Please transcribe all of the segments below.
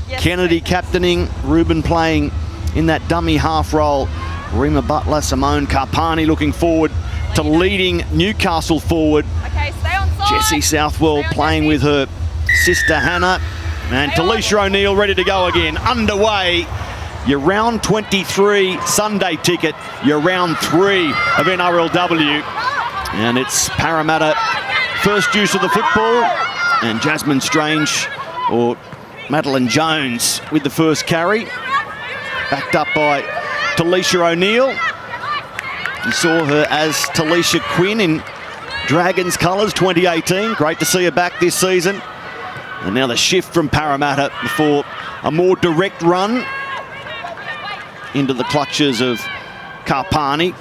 Kennedy captaining, Ruben playing in that dummy half role. Rima Butler, Simone Carpani looking forward to leading Newcastle forward. Okay, stay on side. Jessie Southwell playing with her sister Hannah. And Talisha O'Neill ready to go again. Underway. Your round 23 Sunday ticket, your round 3 of NRLW. And it's Parramatta first use of the football. And Jasmine Strange, or Madeline Jones, with the first carry. Backed up by Talisha O'Neill. You saw her as Talisha Quinn in Dragons colours 2018. Great to see her back this season. And now the shift from Parramatta before a more direct run into the clutches of Carpani.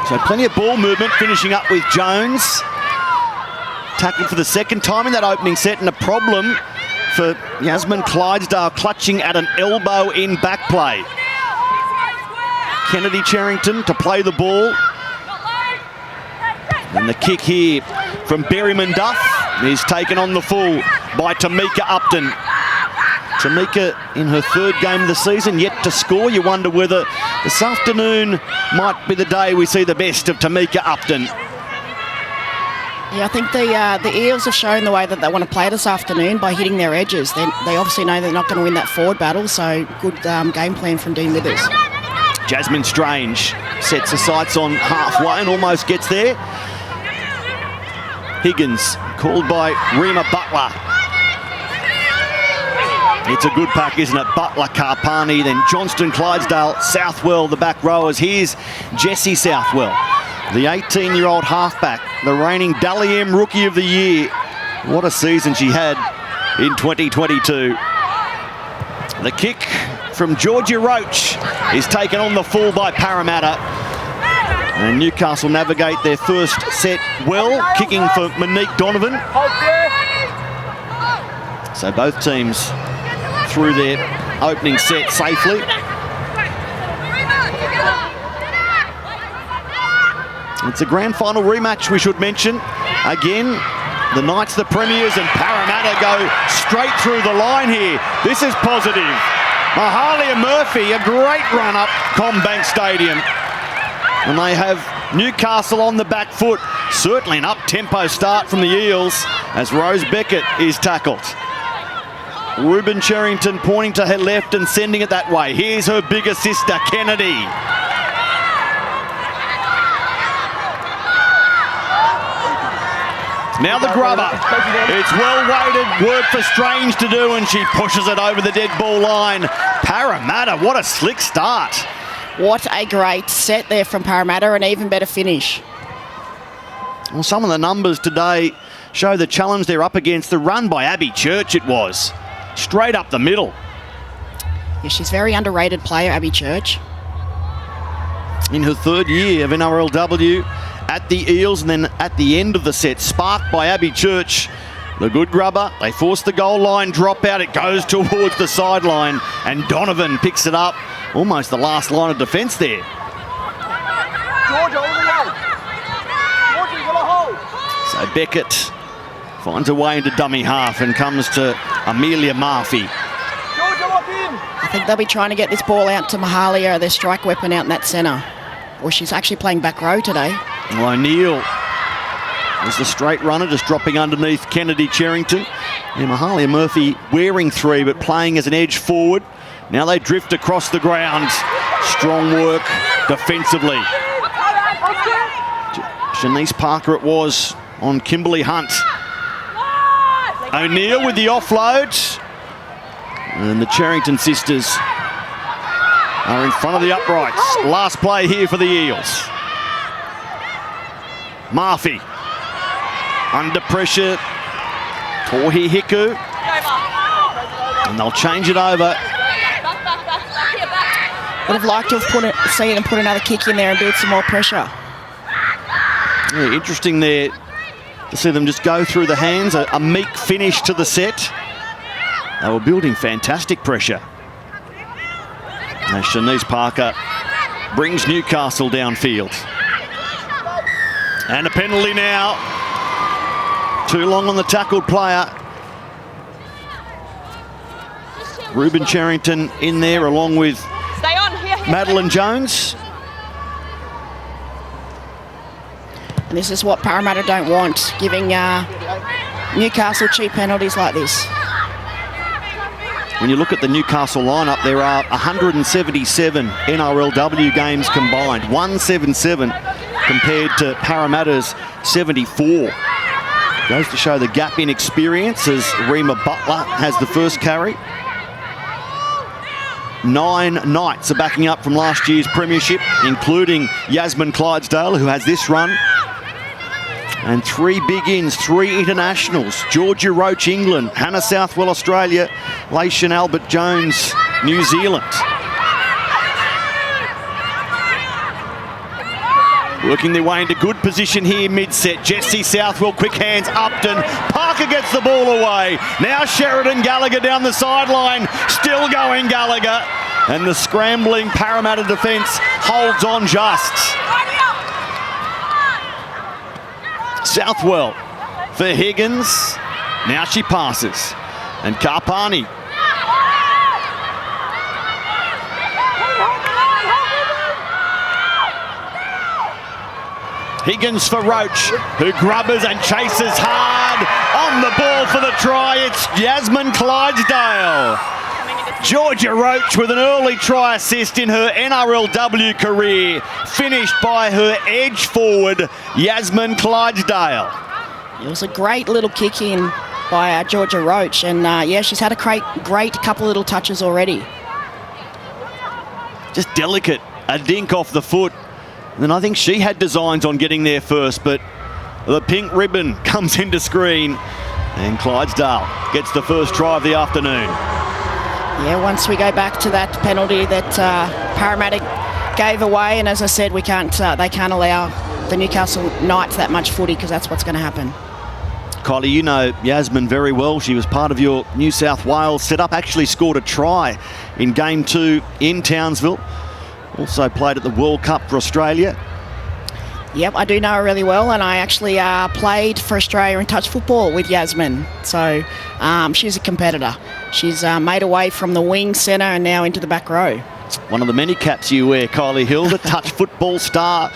So plenty of ball movement, finishing up with Jones. Tackled for the second time in that opening set, and a problem for Yasmin Clydesdale, clutching at an elbow in back play. Kennedy Cherrington to play the ball. And the kick here from Berryman Duff is taken on the full by Tamika Upton. Tamika in her third game of the season, yet to score. You wonder whether this afternoon might be the day we see the best of Tamika Upton. Yeah, I think the Eels have shown the way that they want to play this afternoon by hitting their edges. They obviously know they're not going to win that forward battle, so good game plan from Dean Withers. Jasmine Strange sets her sights on halfway and almost gets there. Higgins called by Rima Butler. It's a good pack, isn't it? Butler, Carpani, then Johnston, Clydesdale, Southwell, the back rowers. Here's Jessie Southwell, the 18-year-old halfback, the reigning Dally M Rookie of the Year. What a season she had in 2022. The kick from Georgia Roach is taken on the full by Parramatta. And Newcastle navigate their first set well, kicking for Monique Donovan. So both teams through their opening set safely. It's a grand final rematch, we should mention. Again, the Knights, the premiers, and Parramatta go straight through the line here. This is positive. Mahalia Murphy, a great run up CommBank Stadium. And they have Newcastle on the back foot. Certainly an up-tempo start from the Eels as Rose Beckett is tackled. Ruben Cherrington pointing to her left and sending it that way. Here's her bigger sister, Kennedy. Now the grubber. It's well-weighted work for Strange to do, and she pushes it over the dead ball line. Parramatta, what a slick start. What a great set there from Parramatta, an even better finish. Well, some of the numbers today show the challenge they're up against. The run by Abby Church it was. Straight up the middle. Yeah, she's a very underrated player, Abby Church. In her third year of NRLW at the Eels, and then at the end of the set, sparked by Abby Church. The good grubber, they force the goal line drop out. It goes towards the sideline, and Donovan picks it up. Almost the last line of defence there. So Beckett finds a way into dummy half and comes to Amelia Murphy. I think they'll be trying to get this ball out to Mahalia, their strike weapon out in that centre. Or she's actually playing back row today. Well, O'Neill was the straight runner, just dropping underneath Kennedy Cherrington. And Mahalia Murphy wearing 3, but playing as an edge forward. Now they drift across the ground. Strong work defensively. Shanice Parker it was on Kimberly Hunt. O'Neill with the offload. And the Cherrington sisters are in front of the uprights. Last play here for the Eels. Murphy under pressure. Tohi Hiku. And they'll change it over. Would have liked to have seen them put another kick in there and build some more pressure. Yeah, interesting there to see them just go through the hands. A meek finish to the set. They were building fantastic pressure. As Shanice Parker brings Newcastle downfield. And a penalty now. Too long on the tackled player. Ruben Charrington in there along with Stay on. Here. Madeline Jones. And this is what Parramatta don't want, giving Newcastle cheap penalties like this. When you look at the Newcastle lineup, there are 177 NRLW games combined, 177 compared to Parramatta's 74. Goes to show the gap in experience as Rima Butler has the first carry. 9 Knights are backing up from last year's premiership, including Yasmin Clydesdale, who has this run. And 3 big-ins, 3 internationals. Georgia Roach, England. Hannah Southwell, Australia. Laishan Albert-Jones, New Zealand. Working their way into good position here mid-set. Jessie Southwell, quick hands, Upton. Parker gets the ball away. Now Sheridan Gallagher down the sideline. Still going Gallagher. And the scrambling Parramatta defence holds on just. Southwell for Higgins. Now she passes. And Karpani. Higgins for Roach, who grubbers and chases hard. On the ball for the try, it's Yasmin Clydesdale. Georgia Roach with an early try assist in her NRLW career, finished by her edge forward, Yasmin Clydesdale. It was a great little kick in by Georgia Roach, and yeah, she's had a great couple little touches already. Just delicate, a dink off the foot. And then I think she had designs on getting there first, but the pink ribbon comes into screen, and Clydesdale gets the first try of the afternoon. Yeah, once we go back to that penalty that Parramatta gave away, and as I said, they can't allow the Newcastle Knights that much footy, because that's what's going to happen. Kylie, you know Yasmin very well. She was part of your New South Wales setup, actually scored a try in Game 2 in Townsville. Also played at the World Cup for Australia. Yep, I do know her really well, and I actually played for Australia in touch football with Yasmin. So she's a competitor. She's made her way from the wing, centre, and now into the back row. One of the many caps you wear, Kylie Hill, the touch football star,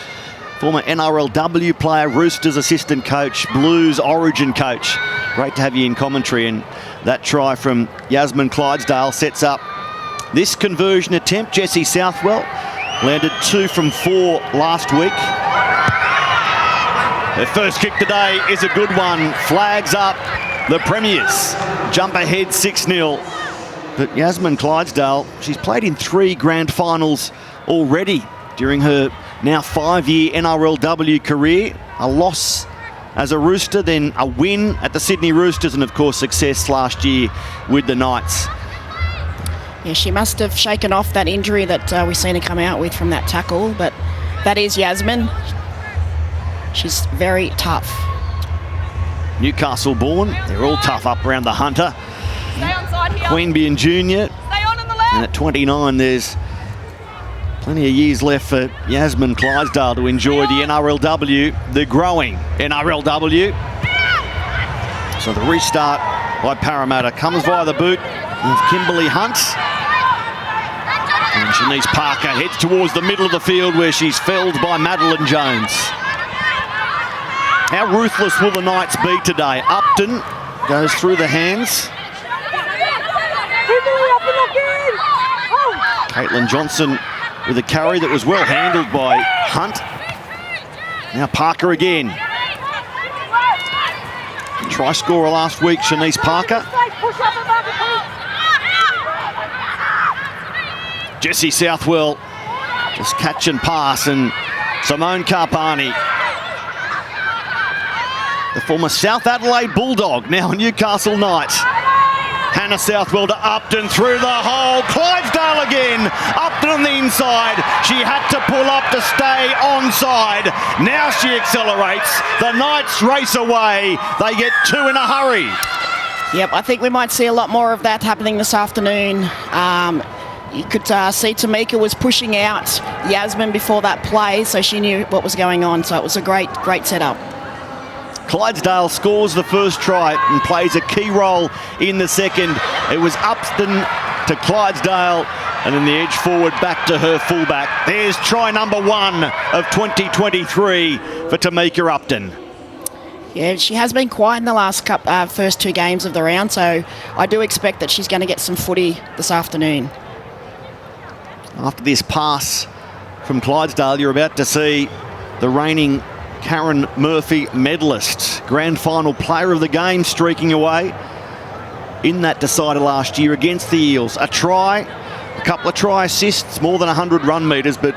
former NRLW player, Roosters assistant coach, Blues origin coach. Great to have you in commentary, and that try from Yasmin Clydesdale sets up this conversion attempt. Jessie Southwell landed 2 from 4 last week. Her first kick today is a good one. Flags up the Premiers. Jump ahead 6-0. But Yasmin Clydesdale, she's played in 3 grand finals already during her now 5-year NRLW career. A loss as a Rooster, then a win at the Sydney Roosters, and of course success last year with the Knights. Yeah, she must have shaken off that injury that we've seen her come out with from that tackle, but that is Yasmin. She's very tough. Newcastle born, they're all tough up around the Hunter. Stay on side here. Queanbeyan Junior. Stay on the left. And at 29, there's plenty of years left for Yasmin Clydesdale to enjoy the NRLW, the growing NRLW. So the restart by Parramatta comes via the boot of Kimberly Hunt. And Shanice Parker heads towards the middle of the field, where she's felled by Madeline Jones. How ruthless will the Knights be today? Upton goes through the hands. Caitlin Johnson with a carry that was well handled by Hunt. Now Parker again. Try scorer last week, Shanice Parker. Jessie Southwell just catch and pass, and Simone Karpani, the former South Adelaide Bulldog, now a Newcastle Knight. Hannah Southwell to Upton through the hole. Clydesdale again. Upton on the inside. She had to pull up to stay onside. Now she accelerates. The Knights race away. They get 2 in a hurry. Yep, I think we might see a lot more of that happening this afternoon. You could see Tamika was pushing out Yasmin before that play, so she knew what was going on. So it was a great setup. Clydesdale scores the first try and plays a key role in the second. It was Upton to Clydesdale, and then the edge forward back to her fullback. There's try number 1 of 2023 for Tamika Upton. Yeah, she has been quiet in the last first 2 games of the round, so I do expect that she's going to get some footy this afternoon. After this pass from Clydesdale, you're about to see the reigning Karen Murphy medalist, grand final player of the game, streaking away in that decider last year against the Eels. A try, a couple of try assists, more than 100 run metres, but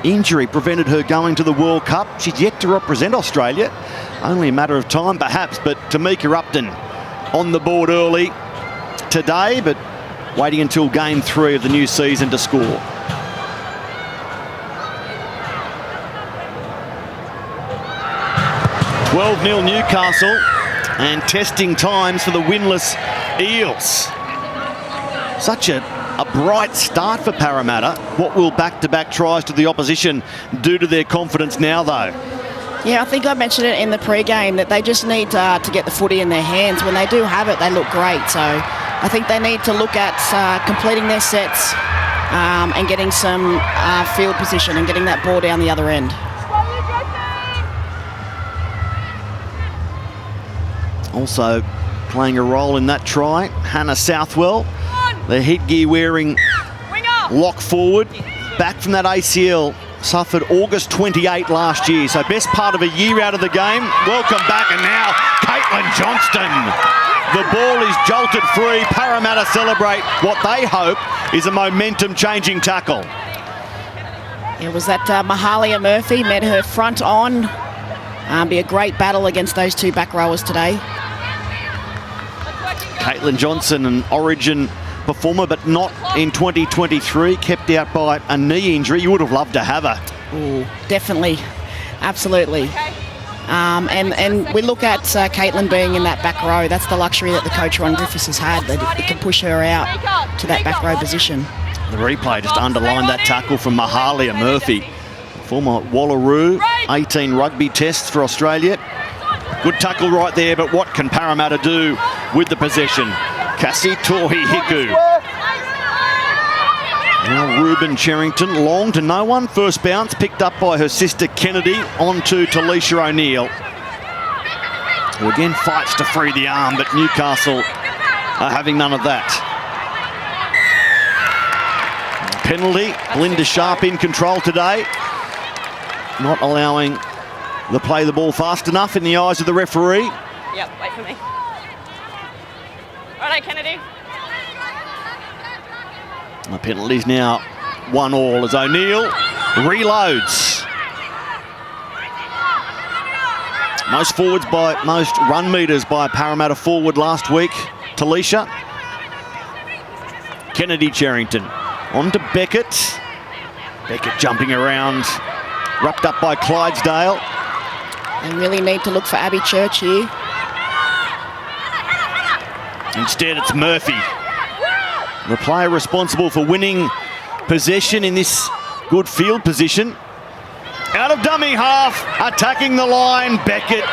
injury prevented her going to the World Cup. She's yet to represent Australia. Only a matter of time, perhaps, but Tamika Upton on the board early today, but waiting until game 3 of the new season to score. 12-0 Newcastle, and testing times for the winless Eels. Such a bright start for Parramatta. What will back-to-back tries to the opposition do to their confidence now, though? Yeah, I think I mentioned it in the pre-game that they just need to get the footy in their hands. When they do have it, they look great. So I think they need to look at completing their sets and getting some field position and getting that ball down the other end. Also playing a role in that try, Hannah Southwell, the headgear wearing lock forward, back from that ACL, suffered August 28 last year, so best part of a year out of the game. Welcome back, and now Caitlin Johnston. The ball is jolted free. Parramatta celebrate what they hope is a momentum-changing tackle. It was that Mahalia Murphy met her front on. Be a great battle against those 2 back rowers today. Caitlin Johnson, an Origin performer, but not in 2023, kept out by a knee injury. You would have loved to have her. Ooh, definitely, absolutely. And we look at Caitlin being in that back row. That's the luxury that the coach Ron Griffiths has had, that it can push her out to that back row position. The replay just underlined that tackle from Mahalia Murphy, former Wallaroo, 18 rugby tests for Australia. Good tackle right there, but what can Parramatta do with the possession? Cassie Tohi-Hiku. Now Ruben Cherrington, long to no one. First bounce picked up by her sister Kennedy, on to Talisha O'Neill, who again fights to free the arm, but Newcastle are having none of that. Penalty, Belinda Sharp in control today, not allowing the play the ball fast enough in the eyes of the referee. Yep, wait for me. Righto, Kennedy. The penalty's now 1-1 as O'Neill reloads. Most run meters by Parramatta forward last week, Talisha. Kennedy Cherrington on to Beckett. Beckett jumping around, wrapped up by Clydesdale. They really need to look for Abby Church here. Instead, it's Murphy, the player responsible for winning possession in this good field position. Out of dummy half, attacking the line, Beckett,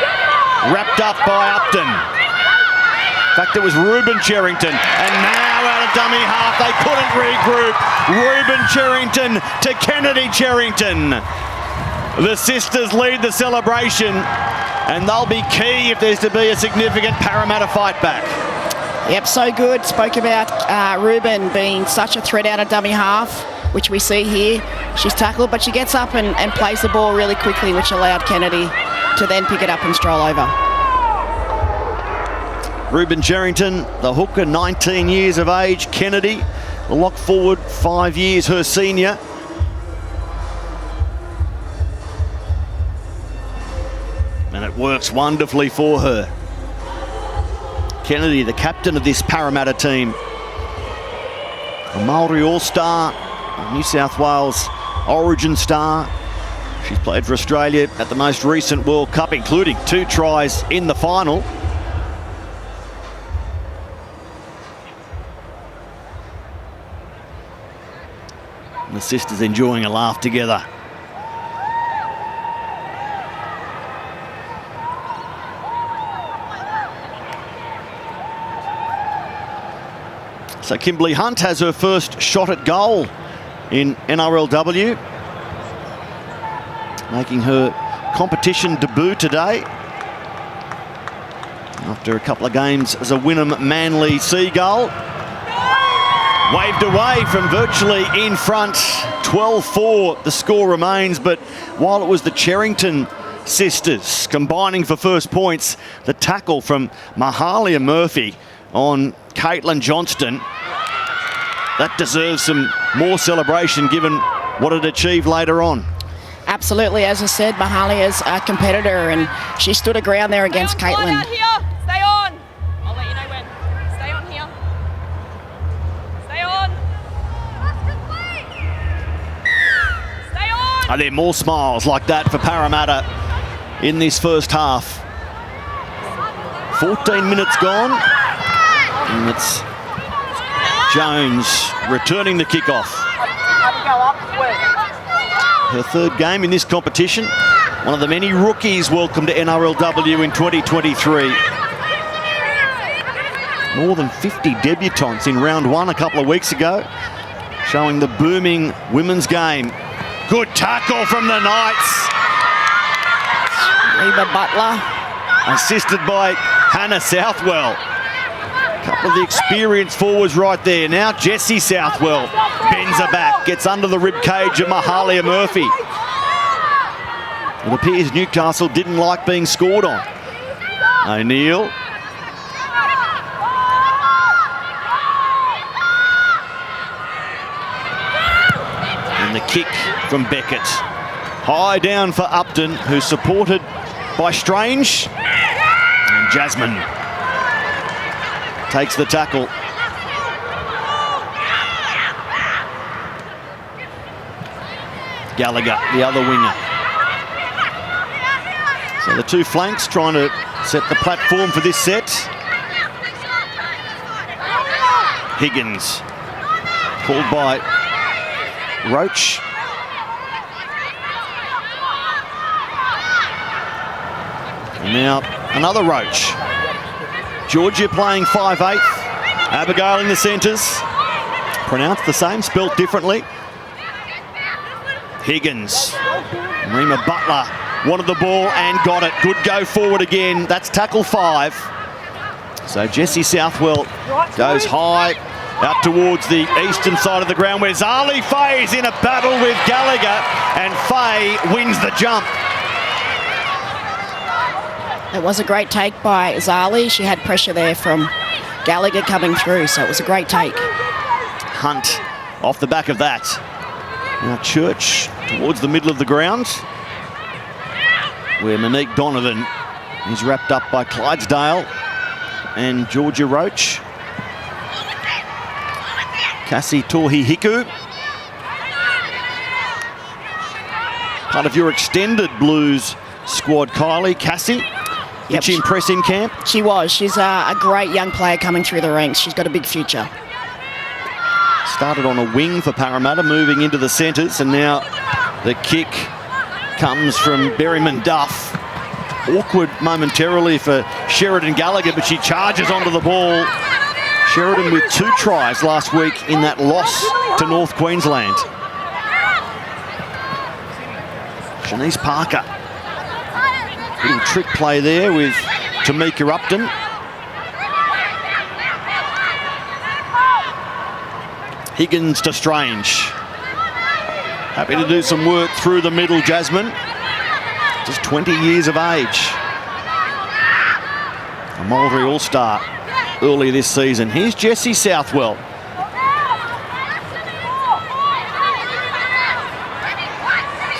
wrapped up by Upton. In fact, it was Ruben Cherrington, and now out of dummy half, they couldn't regroup. Ruben Cherrington to Kennedy Cherrington. The sisters lead the celebration, and they'll be key if there's to be a significant Parramatta fight back. Yep, so good. Spoke about Ruben being such a threat out of dummy half, which we see here. She's tackled, but she gets up and plays the ball really quickly, which allowed Kennedy to then pick it up and stroll over. Ruben Cherrington, the hooker, 19 years of age. Kennedy, the lock forward, 5 years her senior. And it works wonderfully for her. Kennedy, the captain of this Parramatta team. A Maori All-Star, a New South Wales Origin star. She's played for Australia at the most recent World Cup, including 2 tries in the final. And the sisters enjoying a laugh together. So Kimberly Hunt has her first shot at goal in NRLW, making her competition debut today after a couple of games as a Wynnum Manly Seagull. Waved away from virtually in front, 12-4 the score remains, but while it was the Cherrington sisters combining for first points, the tackle from Mahalia Murphy on Caitlin Johnston, that deserves some more celebration given what it achieved later on. Absolutely, as I said, Mahalia's a competitor and she stood her ground there against Caitlin. Stay on. I'll let you know when. Stay on here. Stay on. Stay on. Are there more smiles like that for Parramatta in this first half? 14 minutes gone, and it's Jones returning the kickoff. Her third game in this competition. One of the many rookies welcome to NRLW in 2023. More than 50 debutants in round one a couple of weeks ago, showing the booming women's game. Good tackle from the Knights. Reba Butler. Assisted by Hannah Southwell. A couple of the experienced forwards right there. Now Jessie Southwell bends her back, gets under the rib cage of Mahalia Murphy. It appears Newcastle didn't like being scored on. O'Neill. And the kick from Beckett. High down for Upton, who's supported by Strange. And Jasmine takes the tackle. Gallagher, the other winger. So the two flanks trying to set the platform for this set. Higgins, called by Roach. And now another Roach. Georgia playing 5'8". Abigail in the centres. Pronounced the same, spelt differently. Higgins. Rima Butler wanted the ball and got it. Good go forward again. That's tackle 5. So Jessie Southwell goes high out towards the eastern side of the ground where Zali Faye is in a battle with Gallagher, and Faye wins the jump. It was a great take by Zali. She had pressure there from Gallagher coming through, so it was a great take. Hunt off the back of that. Now Church towards the middle of the ground, where Monique Donovan is wrapped up by Clydesdale and Georgia Roach. Cassie Tohihiku. Part of your extended Blues squad, Kylie. Cassie, did she impress in camp? She was. She's a great young player coming through the ranks. She's got a big future. Started on a wing for Parramatta, moving into the centres, and now the kick comes from Berryman Duff. Awkward momentarily for Sheridan Gallagher, but she charges onto the ball. Sheridan with 2 tries last week in that loss to North Queensland. Shanice Parker. Little trick play there with Tamika Upton. Higgins to Strange. Happy to do some work through the middle, Jasmine. Just 20 years of age. A Mulberry All-Star early this season. Here's Jessie Southwell.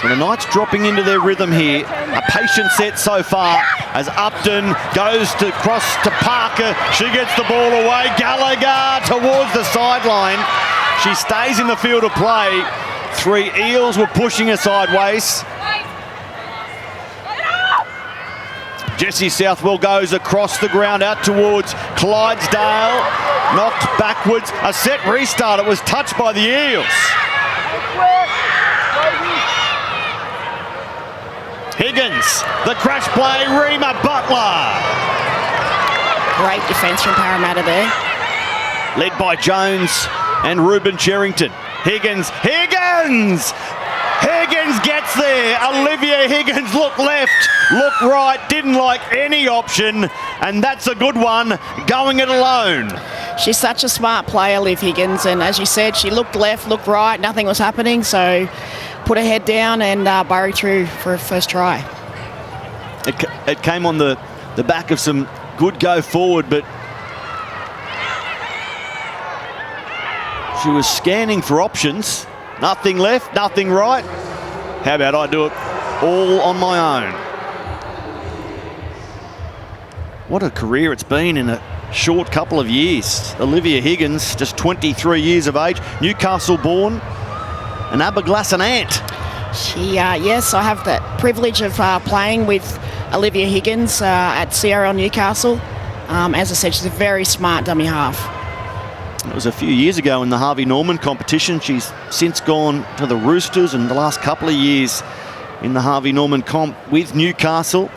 So the Knights dropping into their rhythm here. A patient set so far as Upton goes to cross to Parker. She gets the ball away. Gallagher towards the sideline. She stays in the field of play. 3 Eels were pushing her sideways. Jessie Southwell goes across the ground out towards Clydesdale. Knocked backwards. A set restart. It was touched by the Eels. Higgins, the crash play, Rima Butler. Great defence from Parramatta there. led by Jones and Ruben Cherrington. Higgins gets there. Olivia Higgins looked left, looked right, didn't like any option, and that's a good one, going it alone. She's such a smart player, Liv Higgins, and as you said, she looked left, looked right, nothing was happening, so put her head down and burrowed through for her first try. It came on the back of some good go forward, but she was scanning for options. Nothing left, nothing right. How about I do it all on my own? What a career it's been in a short couple of years. Olivia Higgins, just 23 years of age, Newcastle born, an Aberglasslyn aunt. Yes, I have the privilege of playing with Olivia Higgins at CRL Newcastle. As I said, she's a very smart dummy half. It was a few years ago in the Harvey Norman competition. She's since gone to the Roosters, and the last couple of years in the Harvey Norman comp with Newcastle,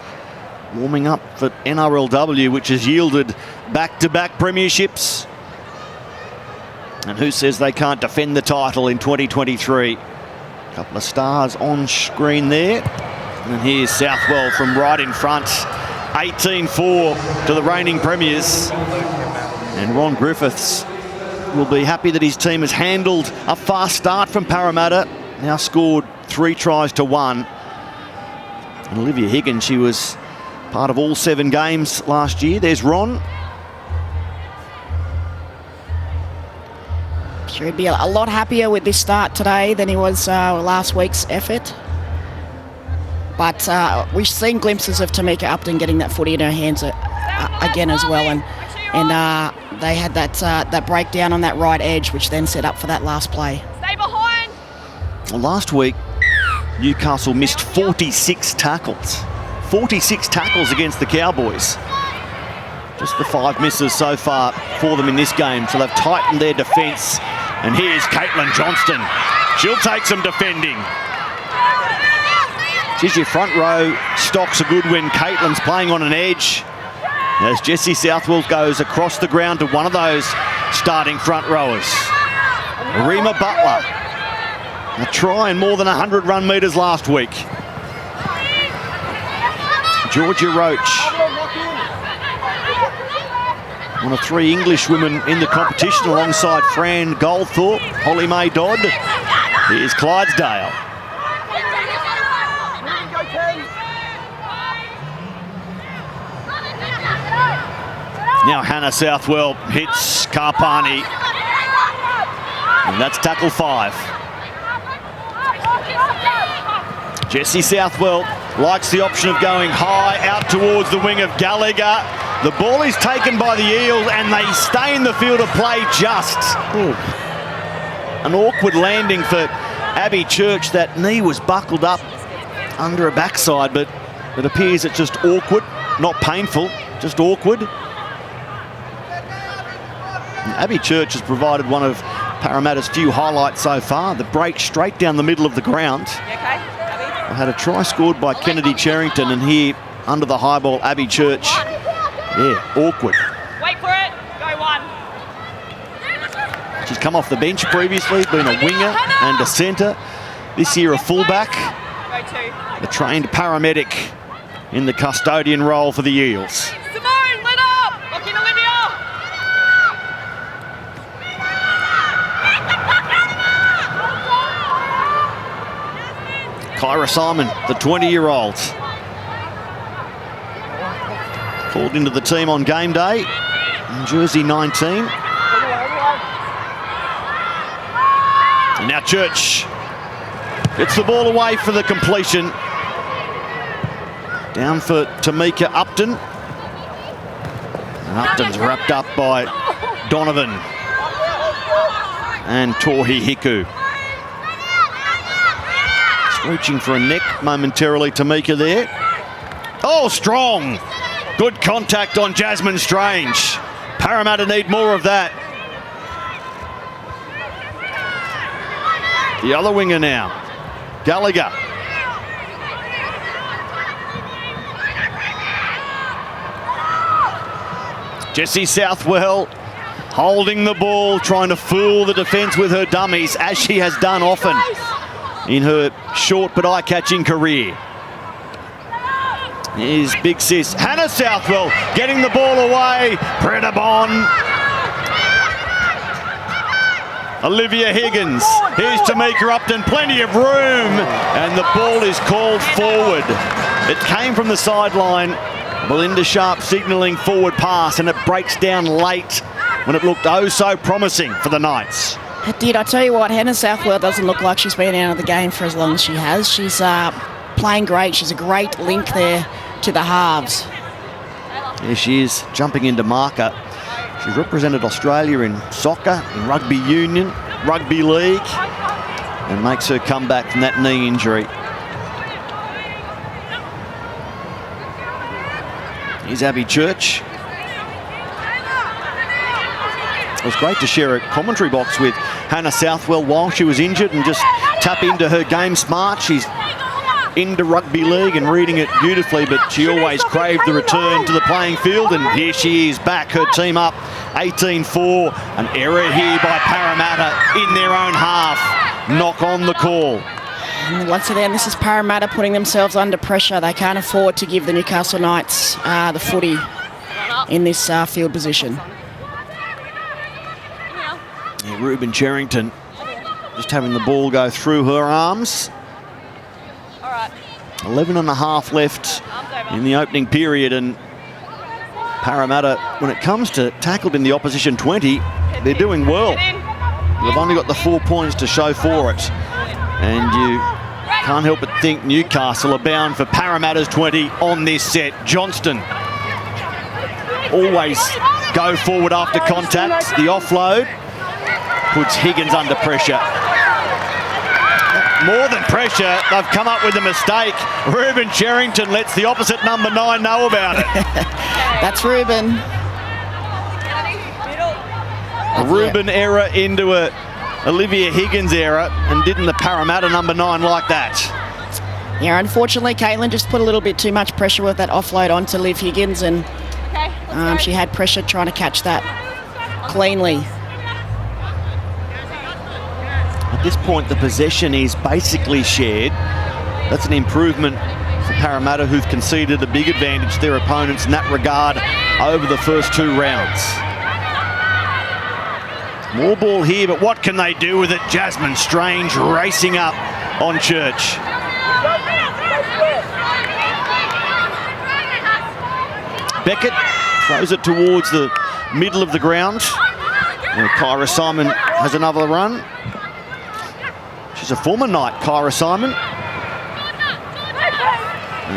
warming up for NRLW, which has yielded back-to-back premierships. And who says they can't defend the title in 2023? A couple of stars on screen there. And here's Southwell from right in front. 18-4 to the reigning premiers. And Ron Griffiths will be happy that his team has handled a fast start from Parramatta. Now scored 3 tries to 1. And Olivia Higgins, she was part of all 7 games last year. There's Ron. Sure, he'd be a lot happier with this start today than he was last week's effort. But we've seen glimpses of Tamika Upton getting that footy in her hands again as well. And they had that breakdown on that right edge, which then set up for that last play. Stay behind. Well, last week, Newcastle missed 46 tackles. 46 tackles against the Cowboys. Just the 5 misses so far for them in this game. So they've tightened their defence. And here's Caitlin Johnston. She'll take some defending. Geez, your front row stocks are good when Caitlin's playing on an edge. As Jessie Southwell goes across the ground to one of those starting front rowers. Rima Butler. A try and more than 100 run metres last week. Georgia Roach. One of 3 English women in the competition alongside Fran Goldthorpe, Holly Mae Dodd. Here's Clydesdale. Now Hannah Southwell hits Karpani. And that's tackle 5. Jessie Southwell likes the option of going high out towards the wing of Gallagher. The ball is taken by the Eels and they stay in the field of play just. Ooh. An awkward landing for Abby Church. That knee was buckled up under her backside, but it appears it's just awkward, not painful, just awkward. And Abby Church has provided one of Parramatta's few highlights so far. The break straight down the middle of the ground. I had a try scored by Kennedy Cherrington, and here under the high ball, Abby Church. Yeah, awkward. Wait for it. Go 1. She's come off the bench previously, been a winger and a centre. This year a fullback. Go 2. A trained paramedic in the custodian role for the Eels. Simone, let up. Lock in Olivia. Kyra Simon, the 20-year-old. Called into the team on game day in jersey 19. And now Church gets the ball away for the completion. Down for Tamika Upton. And Upton's wrapped up by Donovan and Tohi Hiku. Reaching for a neck momentarily, Tamika there. Oh, strong. Good contact on Jasmine Strange. Parramatta need more of that. The other winger now, Gallagher. Jessie Southwell holding the ball, trying to fool the defence with her dummies, as she has done often in her short but eye-catching career. Here's big sis Hannah Southwell getting the ball away. Predabon. Olivia Higgins. Here's Tamika Upton. Plenty of room. And the ball is called forward. It came from the sideline. Belinda Sharp signalling forward pass, and it breaks down late when it looked oh so promising for the Knights. It did. I tell you what, Hannah Southwell doesn't look like she's been out of the game for as long as she has. She's playing great. She's a great link there to the halves. There she is, jumping into marker. She's represented Australia in soccer, in rugby union, rugby league, and makes her comeback from that knee injury. Here's Abby Church. It was great to share a commentary box with Hannah Southwell while she was injured and just tap into her game smart. She's into rugby league and reading it beautifully, but she always craved the return to the playing field, and here she is back, her team up 18-4. An error here by Parramatta in their own half. Knock on the call. And once again, this is Parramatta putting themselves under pressure. They can't afford to give the Newcastle Knights the footy in this field position. Yeah, Ruben Cherrington just having the ball go through her arms. 11 and a half left in the opening period, and Parramatta, when it comes to tackled in the opposition 20, they're doing well. They've only got the 4 points to show for it, and you can't help but think Newcastle are bound for Parramatta's 20 on this set. Johnston always go forward after contact. The offload puts Higgins under pressure. More than pressure, they've come up with a mistake. Ruben Cherrington lets the opposite number 9 know about it. That's Ruben. A Ruben error into a Olivia Higgins error, and didn't the Parramatta number 9 like that? Yeah, unfortunately, Caitlin just put a little bit too much pressure with that offload onto Liv Higgins, and she had pressure trying to catch that cleanly. At this point, the possession is basically shared. That's an improvement for Parramatta, who've conceded a big advantage to their opponents in that regard over the first 2 rounds. More ball here, but what can they do with it? Jasmine Strange racing up on Church. Beckett throws it towards the middle of the ground. And Kyra Simon has another run. She's a former Knight, Kyra Simon.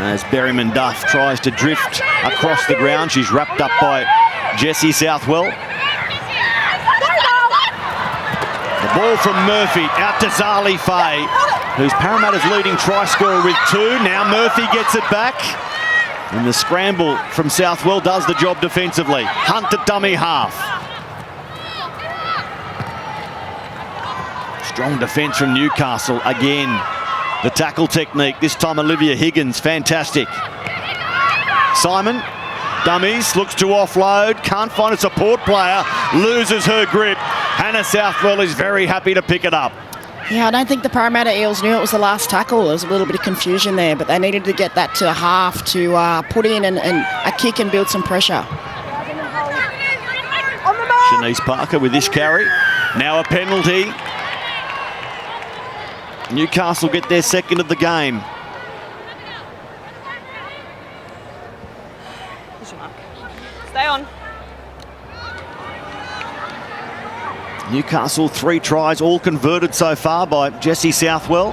As Berryman Duff tries to drift across the ground, she's wrapped up by Jessie Southwell. The ball from Murphy out to Zali Faye, who's Parramatta's leading try scorer with 2. Now Murphy gets it back. And the scramble from Southwell does the job defensively. Hunt at dummy half. Strong defence from Newcastle again. The tackle technique, this time Olivia Higgins, fantastic. Simon, dummies, looks to offload, can't find a support player, loses her grip. Hannah Southwell is very happy to pick it up. Yeah, I don't think the Parramatta Eels knew it was the last tackle. There was a little bit of confusion there, but they needed to get that to half to put in and a kick and build some pressure. Shanice Parker with this carry. Now a penalty. Newcastle get their second of the game. Stay on. Newcastle 3 tries, all converted so far by Jessie Southwell.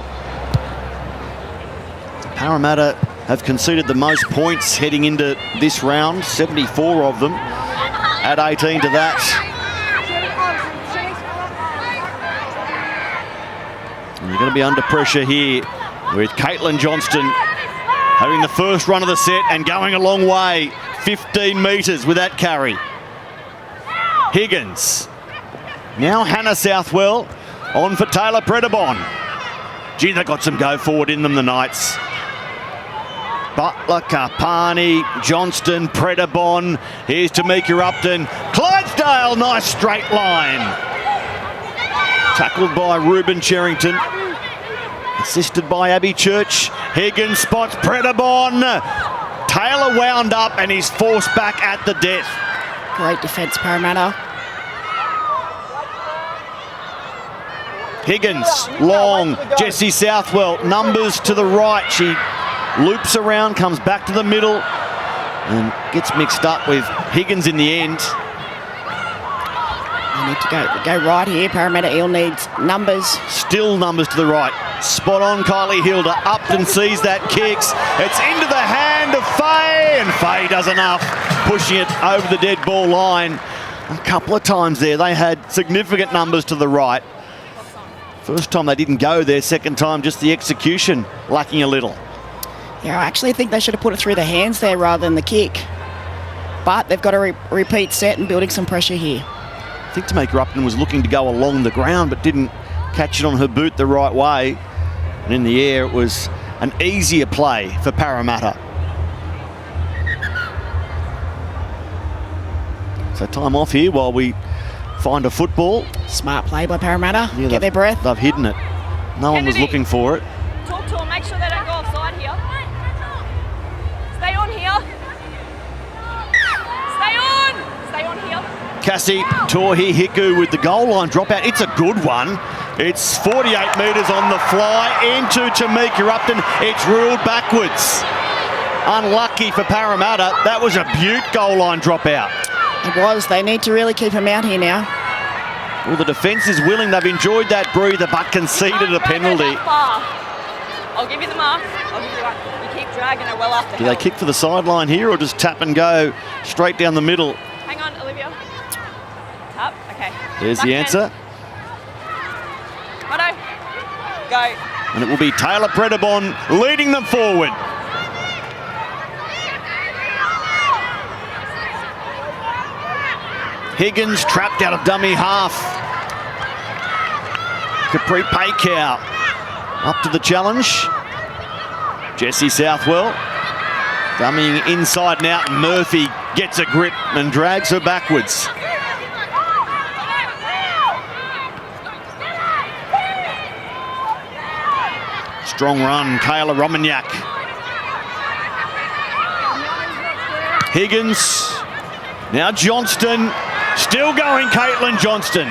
Parramatta have conceded the most points heading into this round, 74 of them. Add 18 to that. And they're going to be under pressure here with Caitlin Johnston having the first run of the set and going a long way. 15 metres with that carry. Higgins. Now Hannah Southwell on for Taylor Predabon. Gee, they got some go forward in them, the Knights. Butler, Karpani, Johnston, Predabon. Here's Tamika Upton. Clydesdale Gale, nice straight line. Tackled by Ruben Cherrington. Assisted by Abby Church. Higgins spots Predabon. Taylor wound up and he's forced back at the death. Great defence, Parramatta. Higgins, long, Jessie Southwell, numbers to the right. She loops around, comes back to the middle and gets mixed up with Higgins in the end. They need to go right here. Parramatta Eel needs numbers. Still numbers to the right. Spot on, Kylie Hilda. Upton sees that, kicks. It's into the hand of Faye, and Faye does enough, pushing it over the dead ball line. A couple of times there, they had significant numbers to the right. First time they didn't go there, second time just the execution lacking a little. Yeah, I actually think they should have put it through the hands there rather than the kick. But they've got to repeat set and building some pressure here. I think Tamika Upton was looking to go along the ground but didn't catch it on her boot the right way. And in the air, it was an easier play for Parramatta. So time off here while we find a football. Smart play by Parramatta. Yeah, get their breath. They've hidden it. No one was looking for it. Talk to them, make sure they don't go offside here. Stay on here. Stay on! Stay on here. Cassie Tohi Hiku with the goal line dropout. It's a good one. It's 48 metres on the fly into Tamika Upton. It's ruled backwards. Unlucky for Parramatta. That was a beaut goal line dropout. It was. They need to really keep him out here now. Well, the defence is willing. They've enjoyed that breather but conceded a penalty. I'll give you the mark. I'll give you one. You keep dragging her well after. Do they kick for the sideline here or just tap and go straight down the middle? Hang on, Olivia. Tap. Okay. There's the answer. Righto. Go. And it will be Taylor Predabon leading them forward. Higgins trapped out of dummy half. Capri Paycow up to the challenge. Jessie Southwell dummying inside and out. Murphy gets a grip and drags her backwards. Strong run, Kayla Romagnac. Higgins. Now Johnston. Still going, Caitlin Johnston.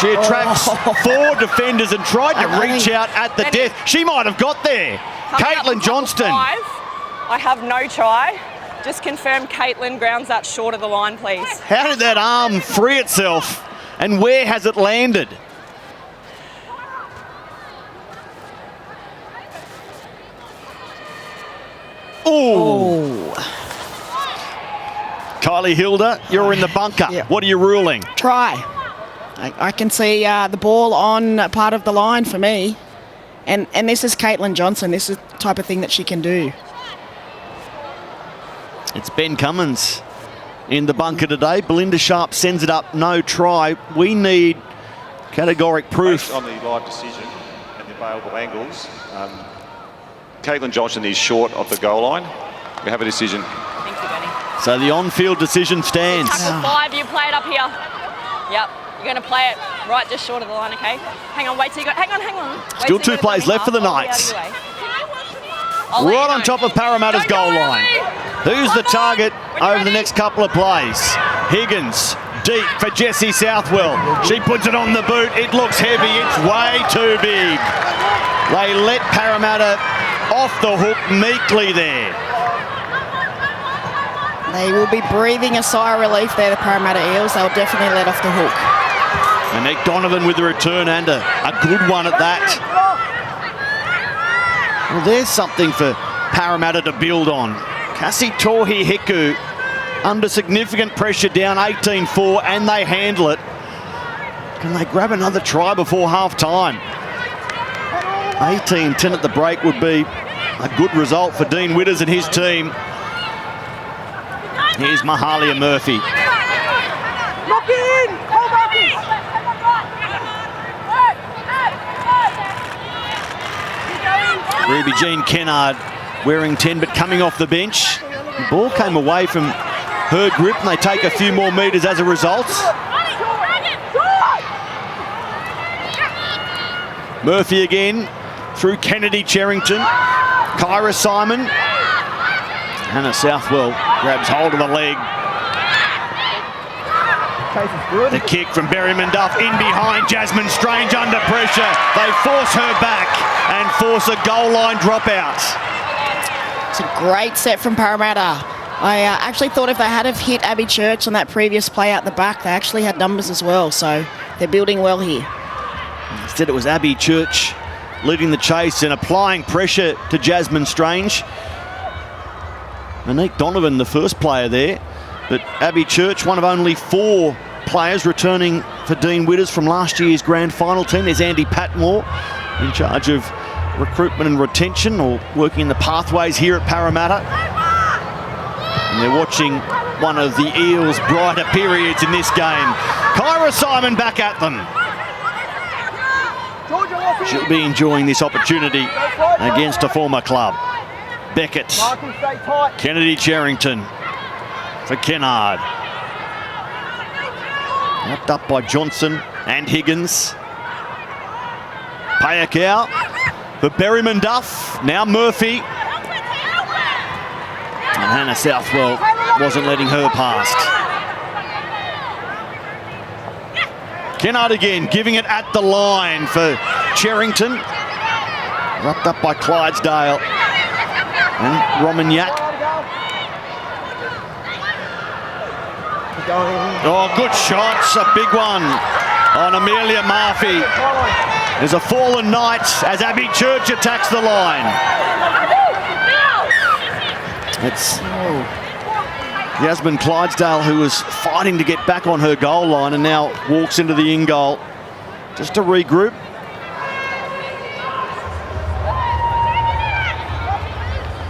She attracts four defenders and tried to reach out at the death. She might have got there. Caitlin Johnston. I have no try. Just confirm Caitlin grounds that short of the line, please. How did that arm free itself and where has it landed? Ooh. Kylie Hilda, you're in the bunker. Yeah. What are you ruling? Try. I can see the ball on part of the line for me. And this is Caitlin Johnson. This is the type of thing that she can do. It's Ben Cummins in the bunker today. Belinda Sharp sends it up, no try. We need categoric proof. Based on the live decision and the available angles, Caitlin Johnson is short of the goal line. We have a decision. Thank you, Benny. So the on-field decision stands. Tackle 5, you play it up here. Yep, you're going to play it right just short of the line, okay? Hang on, wait till you go. Hang on. Still 2 plays left for the Knights. Right on top of Parramatta's goal line. Who's the target over the next couple of plays? Higgins, deep for Jessie Southwell. She puts it on the boot. It looks heavy. It's way too big. They let Parramatta off the hook meekly there. They will be breathing a sigh of relief there, the Parramatta Eels. They'll definitely let off the hook. And Nick Donovan with the return and a good one at that. Well, there's something for Parramatta to build on. Cassie Tohi Hiku under significant pressure down 18-4 and they handle it. Can they grab another try before half-time? 18-10 at the break would be a good result for Dean Witters and his team. Here's Mahalia Murphy. Lock in! Hold back in! Ruby Jean Kennard wearing 10 but coming off the bench. The ball came away from her grip, and they take a few more metres as a result. Murphy again through Kennedy Cherrington. Kyra Simon. Hannah Southwell grabs hold of the leg. The kick from Berryman Duff in behind Jasmine Strange under pressure. They force her back and force a goal line dropout. It's a great set from Parramatta. I actually thought if they had have hit Abby Church on that previous play out the back, they actually had numbers as well, so they're building well here. Instead it was Abby Church leading the chase and applying pressure to Jasmine Strange. Monique Donovan, the first player there, but Abby Church, one of only 4 players returning for Dean Witters from last year's grand final team. There's Andy Patmore in charge of recruitment and retention, or working in the pathways here at Parramatta. And they're watching one of the Eels' brighter periods in this game. Kyra Simon back at them. She'll be enjoying this opportunity against a former club. Beckett. Kennedy Cherrington for Kennard. Wrapped up by Johnson and Higgins. Payakau for Berryman Duff. Now Murphy. And Hannah Southwell wasn't letting her past. Kennard again, giving it at the line for Cherrington. Wrapped up by Clydesdale and Romagnac. Oh, good shots, a big one on Amelia Murphy. There's a fallen knight as Abby Church attacks the line. It's Yasmin Clydesdale, who was fighting to get back on her goal line and now walks into the in goal just to regroup.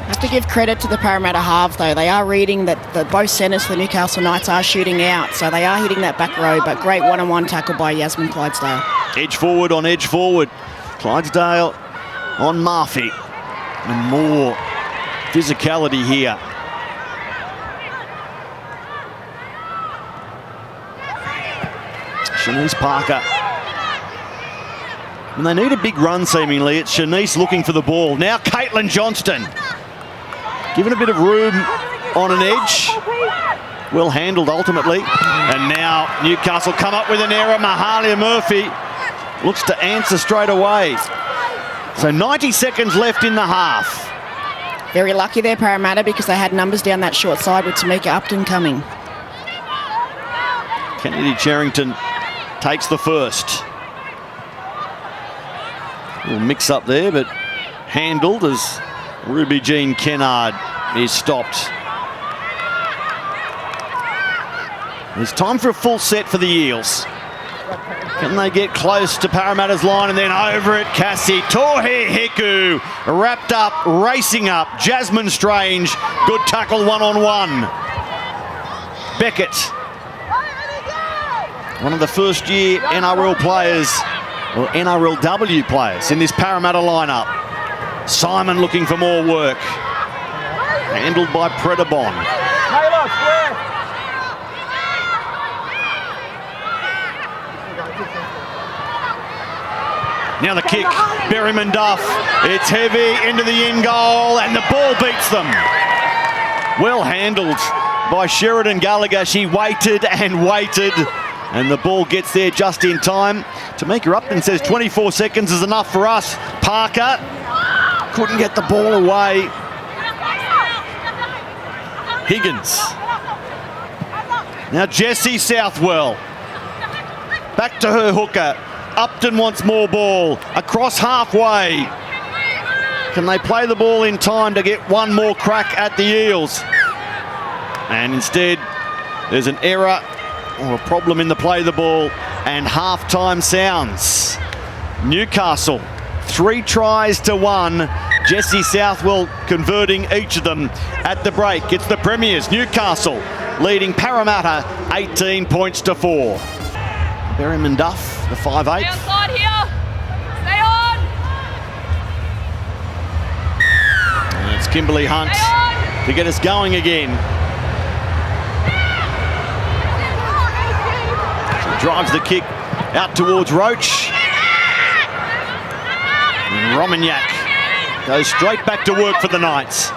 Have to give credit to the Parramatta halves though. They are reading that both centres for the Newcastle Knights are shooting out, so they are hitting that back row, but great one-on-one tackle by Yasmin Clydesdale. Edge forward on edge forward. Clydesdale on Murphy. And more physicality here. Shanice Parker. And they need a big run seemingly. It's Shanice looking for the ball. Now Caitlin Johnston. Given a bit of room on an edge. Well handled ultimately. And now Newcastle come up with an error. Mahalia Murphy looks to answer straight away. So 90 seconds left in the half. Very lucky there, Parramatta, because they had numbers down that short side with Tamika Upton coming. Kennedy Cherrington takes the first. A little mix up there, but handled as Ruby Jean Kennard is stopped. It's time for a full set for the Eels. Can they get close to Parramatta's line and then over it? Cassie Tohe Heku wrapped up, racing up. Jasmine Strange, good tackle one-on-one. Beckett, one of the first-year NRL players, or NRLW players, in this Parramatta lineup. Simon looking for more work. Handled by Predabon. Now the kick, Berryman Duff. It's heavy into the in goal and the ball beats them. Well handled by Sheridan Gallagher. She waited and waited and the ball gets there just in time. Tamika Upton says 24 seconds is enough for us. Parker couldn't get the ball away. Higgins. Now Jessie Southwell. Back to her hooker. Upton wants more ball. Across halfway. Can they play the ball in time to get one more crack at the Eels? And instead, there's an error or a problem in the play of the ball, and half-time sounds. Newcastle, 3 tries to 1. Jessie Southwell converting each of them at the break. It's the Premiers, Newcastle, leading Parramatta 18 points to 4. Berryman Duff, the 5'8". Stay outside here. Stay on. And it's Kimberly Hunt to get us going again. drives the kick out towards Roach. And Romagnac goes straight back to work for the Knights.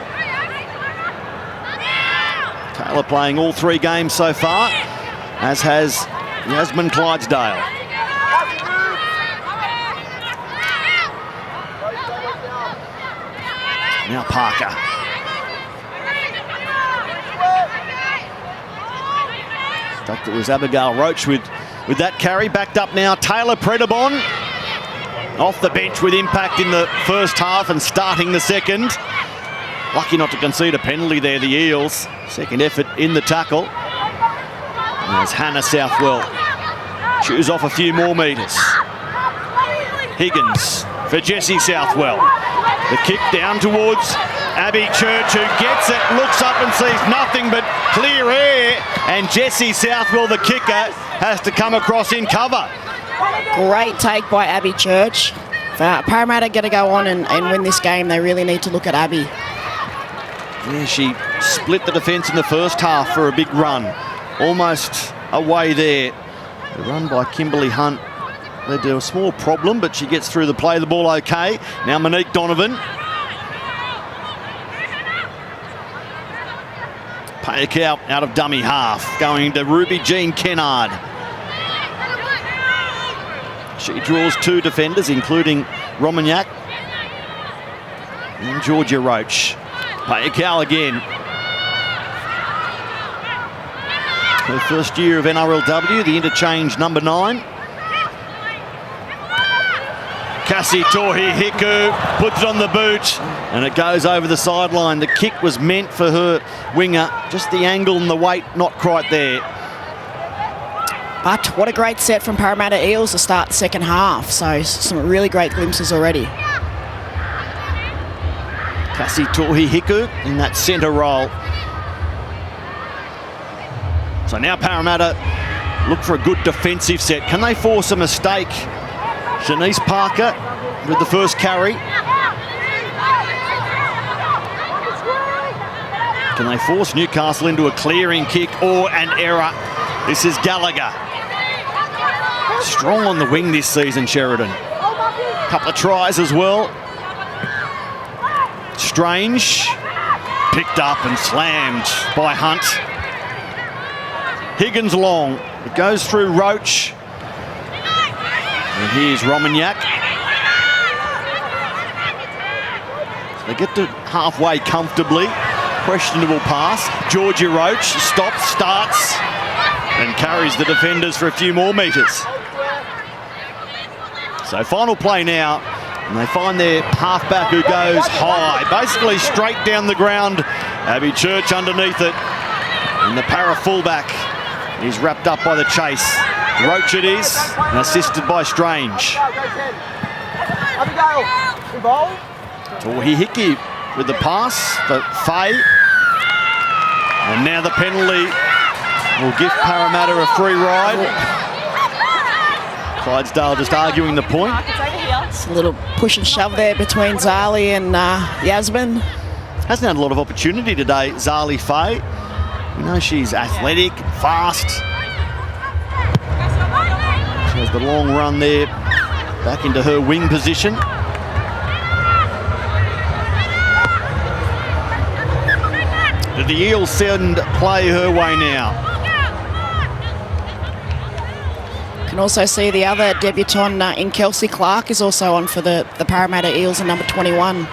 Taylor playing all 3 games so far, as has Yasmin Clydesdale. Now Parker. In fact, it was Abigail Roach with that carry. Backed up now, Taylor Predabon. Off the bench with impact in the first half and starting the second. Lucky not to concede a penalty there, the Eels. Second effort in the tackle. And there's Hannah Southwell. Chews off a few more metres. Higgins for Jessie Southwell. The kick down towards Abby Church, who gets it, looks up and sees nothing but clear air. And Jessie Southwell, the kicker, has to come across in cover. Great take by Abby Church. Parramatta going to go on and win this game. They really need to look at Abby. Yeah, she split the defence in the first half for a big run. Almost away there. The run by Kimberly Hunt led to a small problem, but she gets through the play, the ball okay. Now Monique Donovan. Payek out of dummy half, going to Ruby Jean Kennard. She draws 2 defenders, including Romagnac and Georgia Roach. Payek again. Her first year of NRLW, the interchange number 9. Cassie Tohi-Hiku puts it on the boot and it goes over the sideline. The kick was meant for her winger, just the angle and the weight not quite there. But what a great set from Parramatta Eels to start the second half. So some really great glimpses already. Cassie Tohi-Hiku in that centre role. So now Parramatta look for a good defensive set. Can they force a mistake? Shanice Parker with the first carry. Can they force Newcastle into a clearing kick or an error? This is Gallagher. Strong on the wing this season, Sheridan. Couple of tries as well. Strange. Picked up and slammed by Hunt. Higgins long. It goes through Roach. And here's Romagnac. They get to halfway comfortably. Questionable pass. Georgia Roach stops, starts, and carries the defenders for a few more metres. So final play now, and they find their halfback who goes high, basically straight down the ground. Abby Church underneath it, and the para fullback is wrapped up by the chase. Roach it is, and assisted by Strange. Tohi-Hiku with the pass for Faye. And now the penalty will give Parramatta a free ride. Clydesdale just arguing the point. It's a little push and shove there between Zali and Yasmin. Hasn't had a lot of opportunity today, Zali Faye. You know, she's athletic, fast. She has the long run there, back into her wing position. Did the Eels send play her way now? You can also see the other debutant in Kelsey Clark is also on for the Parramatta Eels in number 21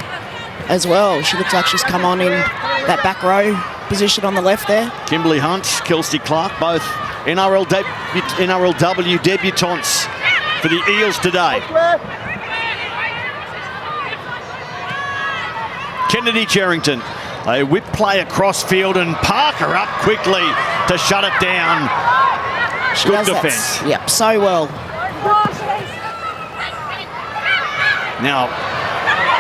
as well. She looks like she's come on in that back row position on the left there. Kimberly Hunt, Kelsey Clark, both NRLW debutants for the Eels today. Kennedy Cherrington, a whip play across field and Parker up quickly to shut it down. She Good does defence. that, yep, so well. Now,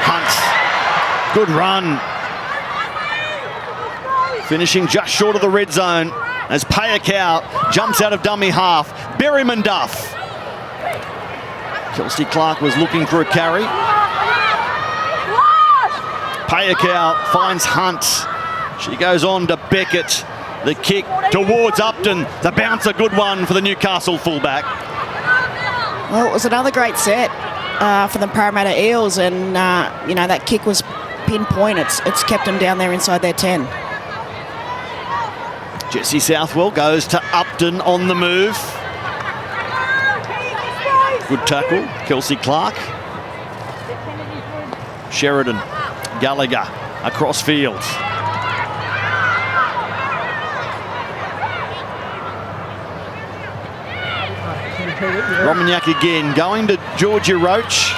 Hunt, good run. Finishing just short of the red zone as Payakau jumps out of dummy half. Berryman Duff. Kelsey Clark was looking for a carry. Payakau finds Hunt. She goes on to Beckett. The kick towards Upton. The bounce, a good one for the Newcastle fullback. Well, it was another great set for the Parramatta Eels, and you know, that kick was pinpoint. It's kept them down there inside their 10. Jesse Southwell goes to Upton on the move. Good tackle, Kelsey Clark. Sheridan, Gallagher across fields. Romagnac again, going to Georgia Roach.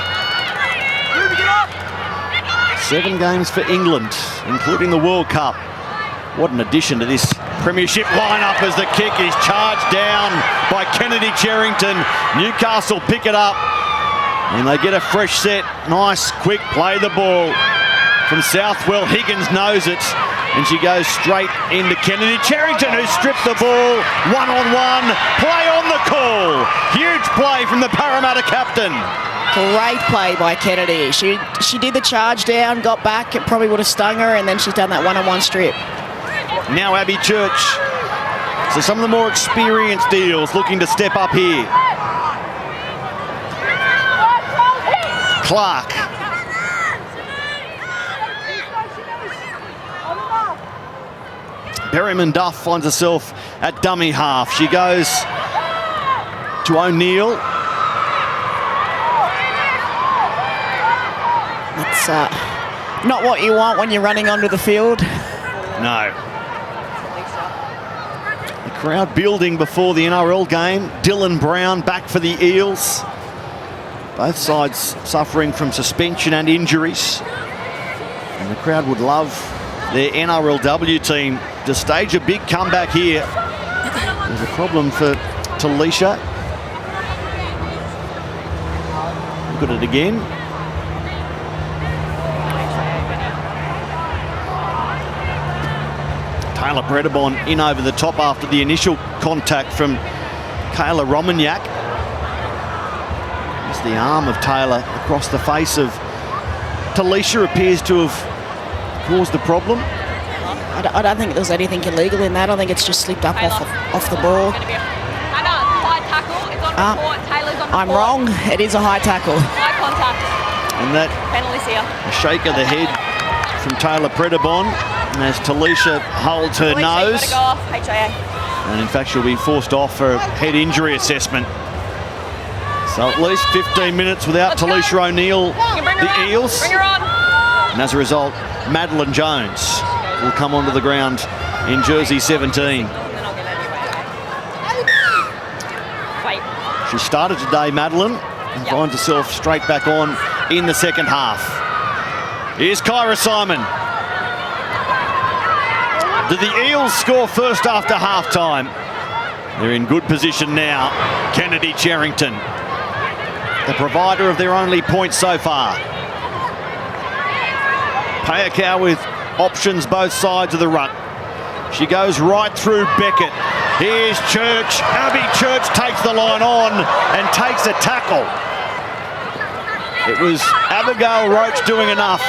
7 games for England, including the World Cup. What an addition to this premiership lineup as the kick is charged down by Kennedy Cherrington. Newcastle pick it up and they get a fresh set. Nice, quick play the ball from Southwell. Higgins knows it and she goes straight into Kennedy Cherrington, who stripped the ball. One-on-one, play on the call. Huge play from the Parramatta captain. Great play by Kennedy. She did the charge down, got back, it probably would have stung her, and then she's done that one-on-one strip. Now Abby Church. So some of the more experienced Eels looking to step up here. Clark. Berryman Duff finds herself at dummy half. She goes to O'Neill. It's not what you want when you're running onto the field. No. The crowd building before the NRL game. Dylan Brown back for the Eels. Both sides suffering from suspension and injuries. And the crowd would love their NRLW team to stage a big comeback here. There's a problem for Talisha. Look at it again. Taylor Bredabon in over the top after the initial contact from Kayla Romagnac. It's the arm of Taylor across the face of Talisha appears to have caused the problem. I don't think there's anything illegal in that. I think it's just slipped up off the ball. I'm wrong. It is a high tackle. High contact. And that Penalties here. a shake of the head from Taylor Bredabon as Talisha holds her nose. Go off, HIA. And in fact, she'll be forced off for a head injury assessment. So at least 15 minutes without Talisha O'Neill, the Eels. Bring her on. And as a result, Madeline Jones will come onto the ground in jersey 17. Wait. She started today, Madeline, and finds herself straight back on in the second half. Here's Kyra Simon. Did the Eels score first after half-time? They're in good position now. Kennedy Cherrington, the provider of their only point so far. Payakau with options both sides of the ruck. She goes right through Beckett. Here's Church. Abby Church takes the line on and takes a tackle. It was Abigail Roach doing enough.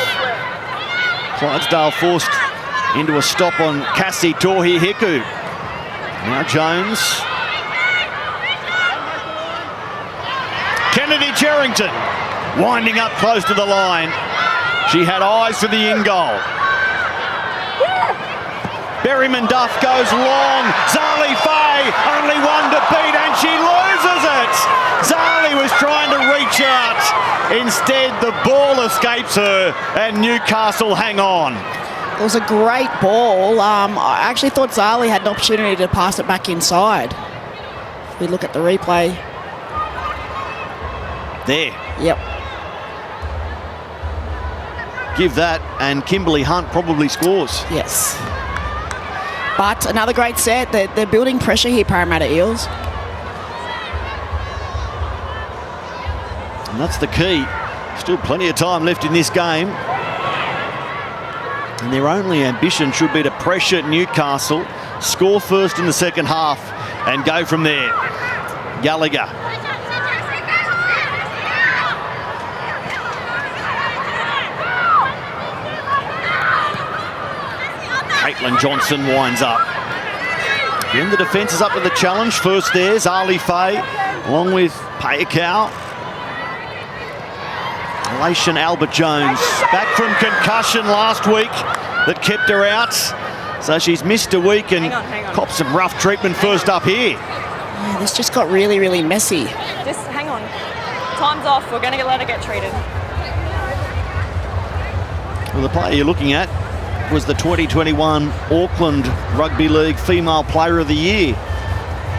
Clydesdale forced into a stop on Cassie Tohi-Hiku. Now Jones. Kennedy Cherrington winding up close to the line. She had eyes for the in-goal. Berryman Duff goes long. Zali Faye, only one to beat, and she loses it. Zali was trying to reach out. Instead, the ball escapes her, and Newcastle hang on. It was a great ball. I actually thought Zali had an opportunity to pass it back inside. If we look at the replay. There. Yep. Give that, and Kimberly Hunt probably scores. Yes. But another great set. They're building pressure here, Parramatta Eels. And that's the key. Still plenty of time left in this game. And their only ambition should be to pressure Newcastle, score first in the second half, and go from there. Gallagher. Caitlin Johnson winds up. Again, the defence is up to the challenge. First there's Ali Faye, along with Payakau. Elation Albert-Jones, back from concussion last week that kept her out. So she's missed a week and hang on. copped some rough treatment first up here. Yeah, this just got really, really messy. Just hang on. Time's off. We're going to let her get treated. Well, the player you're looking at was the 2021 Auckland Rugby League Female Player of the Year,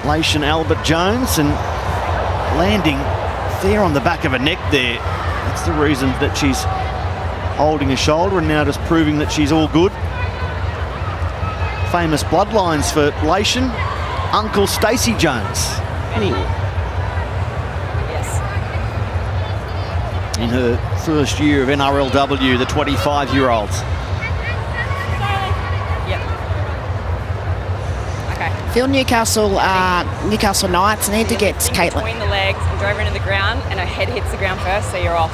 Elation Albert-Jones, and landing there on the back of her neck there. That's the reason that she's holding a shoulder and now just proving that she's all good. Famous bloodlines for Elation. Uncle Stacey Jones. Yes. In her first year of NRLW, the 25-year-olds. Yep. Okay. I feel Newcastle Knights need to get Caitlin. Between the legs and drove her into the ground, and her head hits the ground first, so you're off.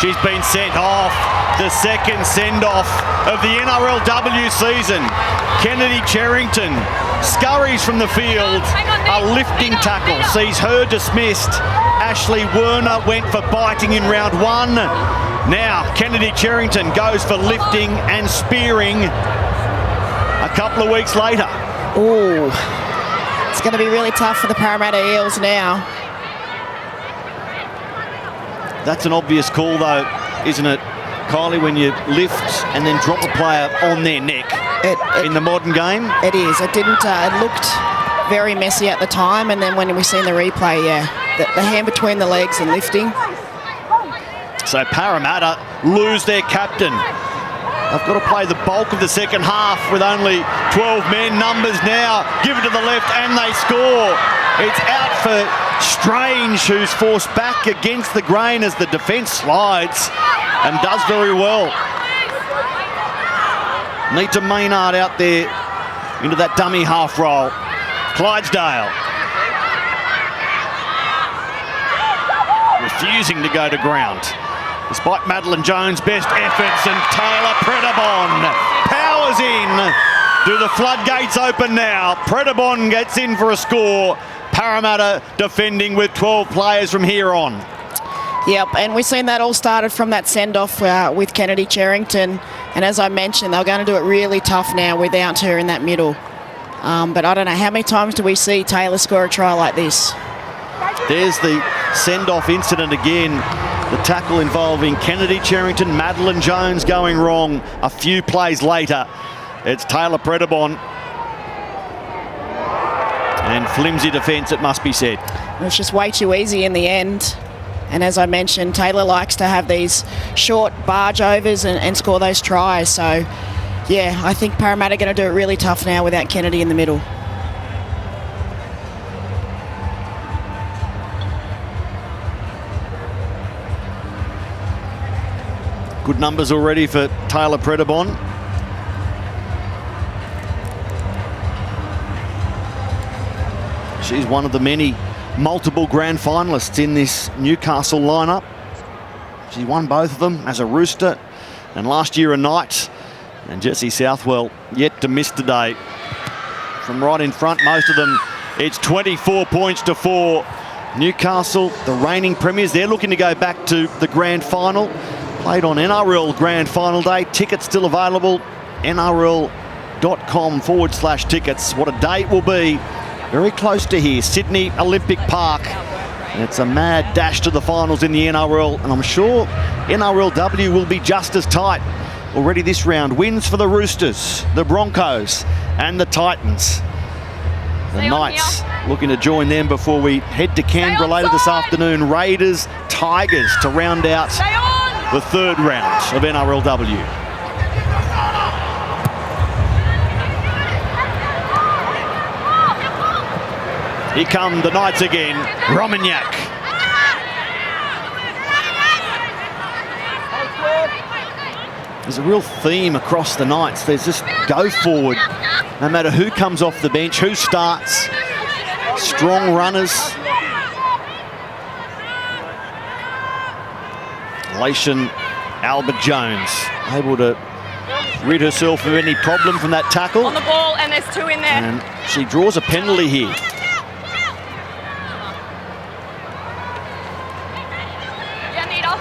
She's been sent off. The second send-off of the NRLW season. Kennedy Cherrington scurries from the field. A lifting tackle sees her dismissed. Ashley Werner went for biting in round one. Now Kennedy Cherrington goes for lifting and spearing a couple of weeks later. Ooh, it's going to be really tough for the Parramatta Eels now. That's an obvious call though, isn't it, Kylie, when you lift and then drop a player on their neck in the modern game? It is. It didn't. It looked very messy at the time, and then when we seen the replay, yeah, the hand between the legs and lifting. So Parramatta lose their captain. They've got to play the bulk of the second half with only 12 men. Numbers now given to the left and they score. It's out for Strange, who's forced back against the grain as the defence slides and does very well. Nita Maynard out there into that dummy half roll. Clydesdale refusing to go to ground. Despite Madeline Jones' best efforts, and Taylor Predabon powers in. Do the floodgates open now? Predabon gets in for a score. Parramatta defending with 12 players from here on. Yep, and we've seen that all started from that send-off with Kennedy Cherrington. And as I mentioned, they're going to do it really tough now without her in that middle. But I don't know, how many times do we see Taylor score a try like this? There's the send-off incident again. The tackle involving Kennedy Cherrington, Madeline Jones going wrong. A few plays later, it's Taylor Predabon. And flimsy defence, it must be said. It was just way too easy in the end. And as I mentioned, Taylor likes to have these short barge overs and score those tries. So, yeah, I think Parramatta are going to do it really tough now without Kennedy in the middle. Good numbers already for Taylor Predabon. She's one of the many multiple grand finalists in this Newcastle lineup. She won both of them as a Rooster and last year a Knight. And Jessie Southwell yet to miss today. From right in front, most of them, it's 24 points to 4. Newcastle, the reigning premiers, they're looking to go back to the grand final. Played on NRL Grand Final Day. Tickets still available. NRL.com/tickets. What a day it will be. Very close to here, Sydney Olympic Park. And it's a mad dash to the finals in the NRL. And I'm sure NRLW will be just as tight. Already this round, wins for the Roosters, the Broncos and the Titans. The Knights looking to join them before we head to Canberra later this afternoon. Raiders, Tigers to round out the third round of NRLW. Here come the Knights again. Romagnac. There's a real theme across the Knights. There's just go forward. No matter who comes off the bench, who starts. Strong runners. Elation Albert-Jones able to rid herself of any problem from that tackle. On the ball, and there's 2 in there. And she draws a penalty here. Yeah, Nita.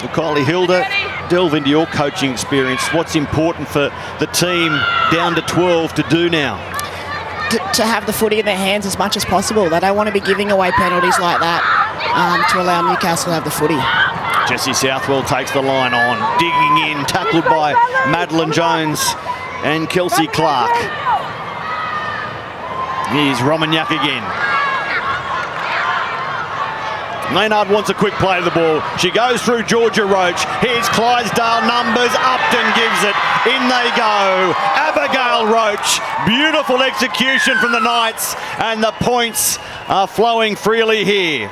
Well, Kylie Hilda, delve into your coaching experience. What's important for the team down to 12 to do now? To have the footy in their hands as much as possible. They don't want to be giving away penalties like that to allow Newcastle to have the footy. Jessie Southwell takes the line on, digging in, tackled by Madeline Jones and Kelsey Clark. Here's Romagnac again. Maynard wants a quick play of the ball. She goes through Georgia Roach. Here's Clydesdale numbers. Upton gives it. In they go. Abigail Roach. Beautiful execution from the Knights. And the points are flowing freely here.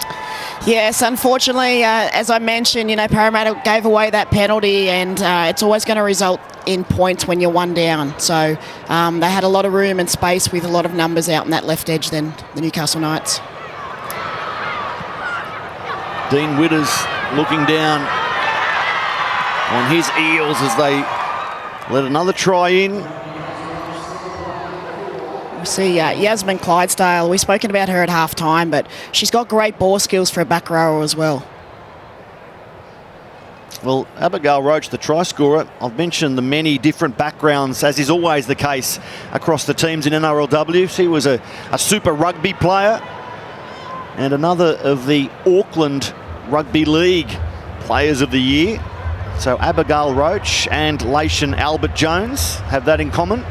Yes, unfortunately, as I mentioned, Parramatta gave away that penalty, and it's always going to result in points when you're 1 down. So they had a lot of room and space with a lot of numbers out on that left edge then, the Newcastle Knights. Dean Witters looking down on his Eels as they let another try in. We see Yasmin Clydesdale. We've spoken about her at half-time, but she's got great ball skills for a back rower as well. Well, Abigail Roach, the try scorer, I've mentioned the many different backgrounds, as is always the case across the teams in NRLW. She was a Super Rugby player and another of the Auckland Rugby League Players of the Year. So Abigail Roach and Laishan Albert Jones have that in common.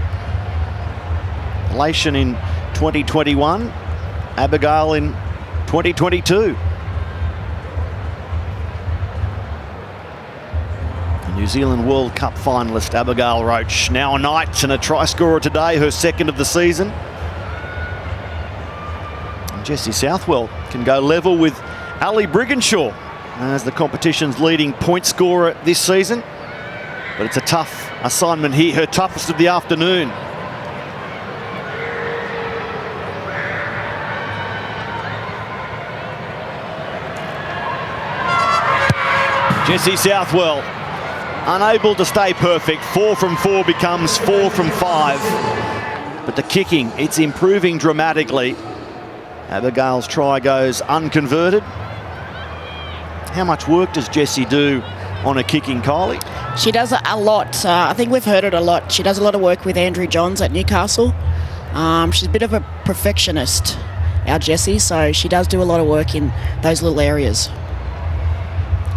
Laishan in 2021, Abigail in 2022. The New Zealand World Cup finalist Abigail Roach, now a Knight and a try scorer today, her second of the season. And Jessie Southwell can go level with Ali Brigginshaw as the competition's leading point scorer this season. But it's a tough assignment here, her toughest of the afternoon. Jessie Southwell, unable to stay perfect. 4 from 4 becomes 4 from 5. But the kicking, it's improving dramatically. Abigail's try goes unconverted. How much work does Jessie do on a kicking, Kylie? She does a lot. I think we've heard it a lot. She does a lot of work with Andrew Johns at Newcastle. She's a bit of a perfectionist, our Jessie, so she does do a lot of work in those little areas.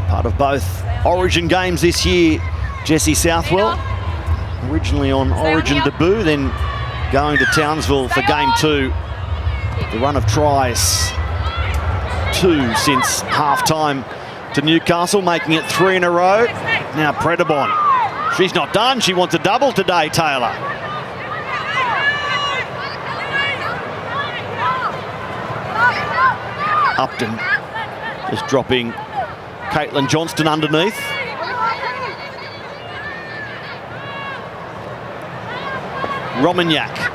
Part of both Origin games this year, Jessie Southwell, originally on Origin debut, then going to Townsville for game 2. The run of tries, 2 since half-time to Newcastle, making it 3 in a row. Now Predabon, she's not done. She wants a double today, Taylor. Upton just dropping Caitlin Johnston underneath. Romagnac.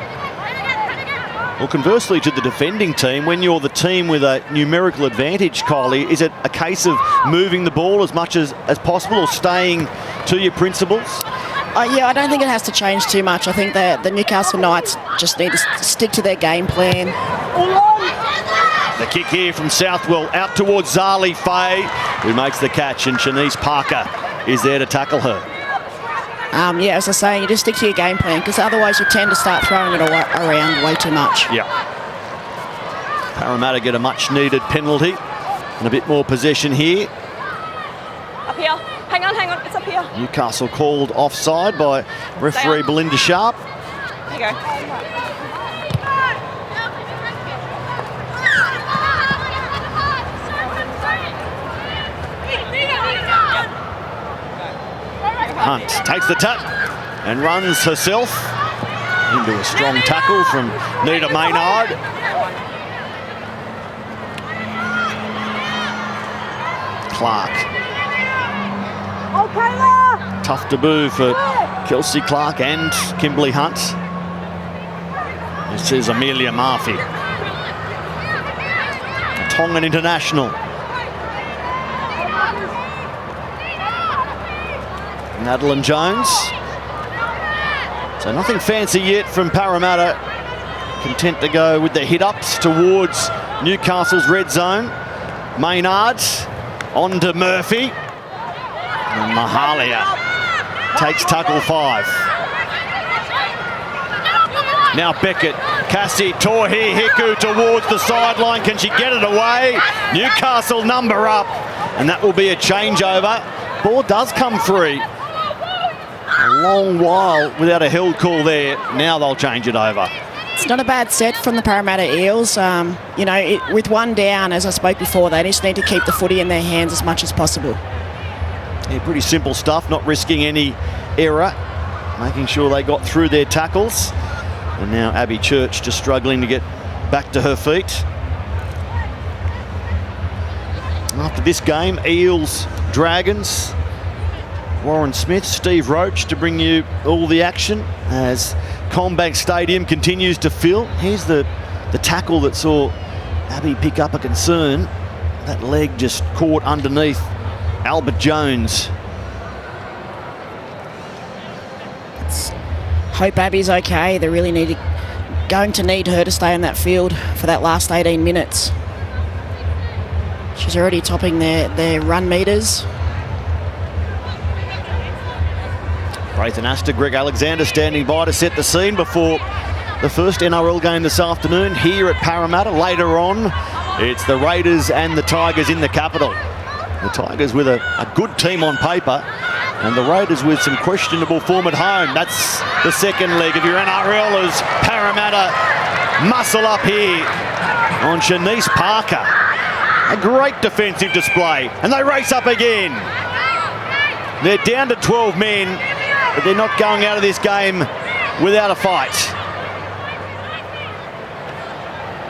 Well, conversely to the defending team, when you're the team with a numerical advantage, Kylie, is it a case of moving the ball as much as possible or staying to your principles? Yeah, I don't think it has to change too much. I think the Newcastle Knights just need to stick to their game plan. The kick here from Southwell out towards Zali Faye, who makes the catch, and Shanice Parker is there to tackle her. Yeah, as I say, you just stick to your game plan, because otherwise you tend to start throwing it around way too much. Yeah. Parramatta get a much-needed penalty and a bit more possession here. Up here. Hang on, it's up here. Newcastle called offside by referee Belinda Sharp. There you go. Hunt takes the tap and runs herself into a strong tackle from Nita Maynard. Clark. Tough debut for Kelsey Clark and Kimberly Hunt. This is Amelia Murphy, a Tongan international. Madeline Jones. So nothing fancy yet from Parramatta. Content to go with the hit-ups towards Newcastle's red zone. Maynard on to Murphy. And Mahalia takes tackle 5. Now Beckett, Cassie, Tohi, Hiku towards the sideline. Can she get it away? Newcastle number up, and that will be a changeover. Ball does come free. A long while without a held call there. Now they'll change it over. It's not a bad set from the Parramatta Eels. You know, with one down, as I spoke before, they just need to keep the footy in their hands as much as possible. Yeah, pretty simple stuff, not risking any error, making sure they got through their tackles. And now Abby Church just struggling to get back to her feet. After this game, Eels, Dragons, Warren Smith, Steve Roach to bring you all the action as Combank Stadium continues to fill. Here's the tackle that saw Abby pick up a concern. That leg just caught underneath Albert Jones. Hope Abby's okay. They really going to need her to stay on that field for that last 18 minutes. She's already topping their run meters. Braithen Astor, Greg Alexander standing by to set the scene before the first NRL game this afternoon here at Parramatta. Later on, it's the Raiders and the Tigers in the capital. The Tigers with a good team on paper, and the Raiders with some questionable form at home. That's the second leg of your NRL as Parramatta muscle up here on Shanice Parker. A great defensive display, and they race up again. They're down to 12 men, but they're not going out of this game without a fight.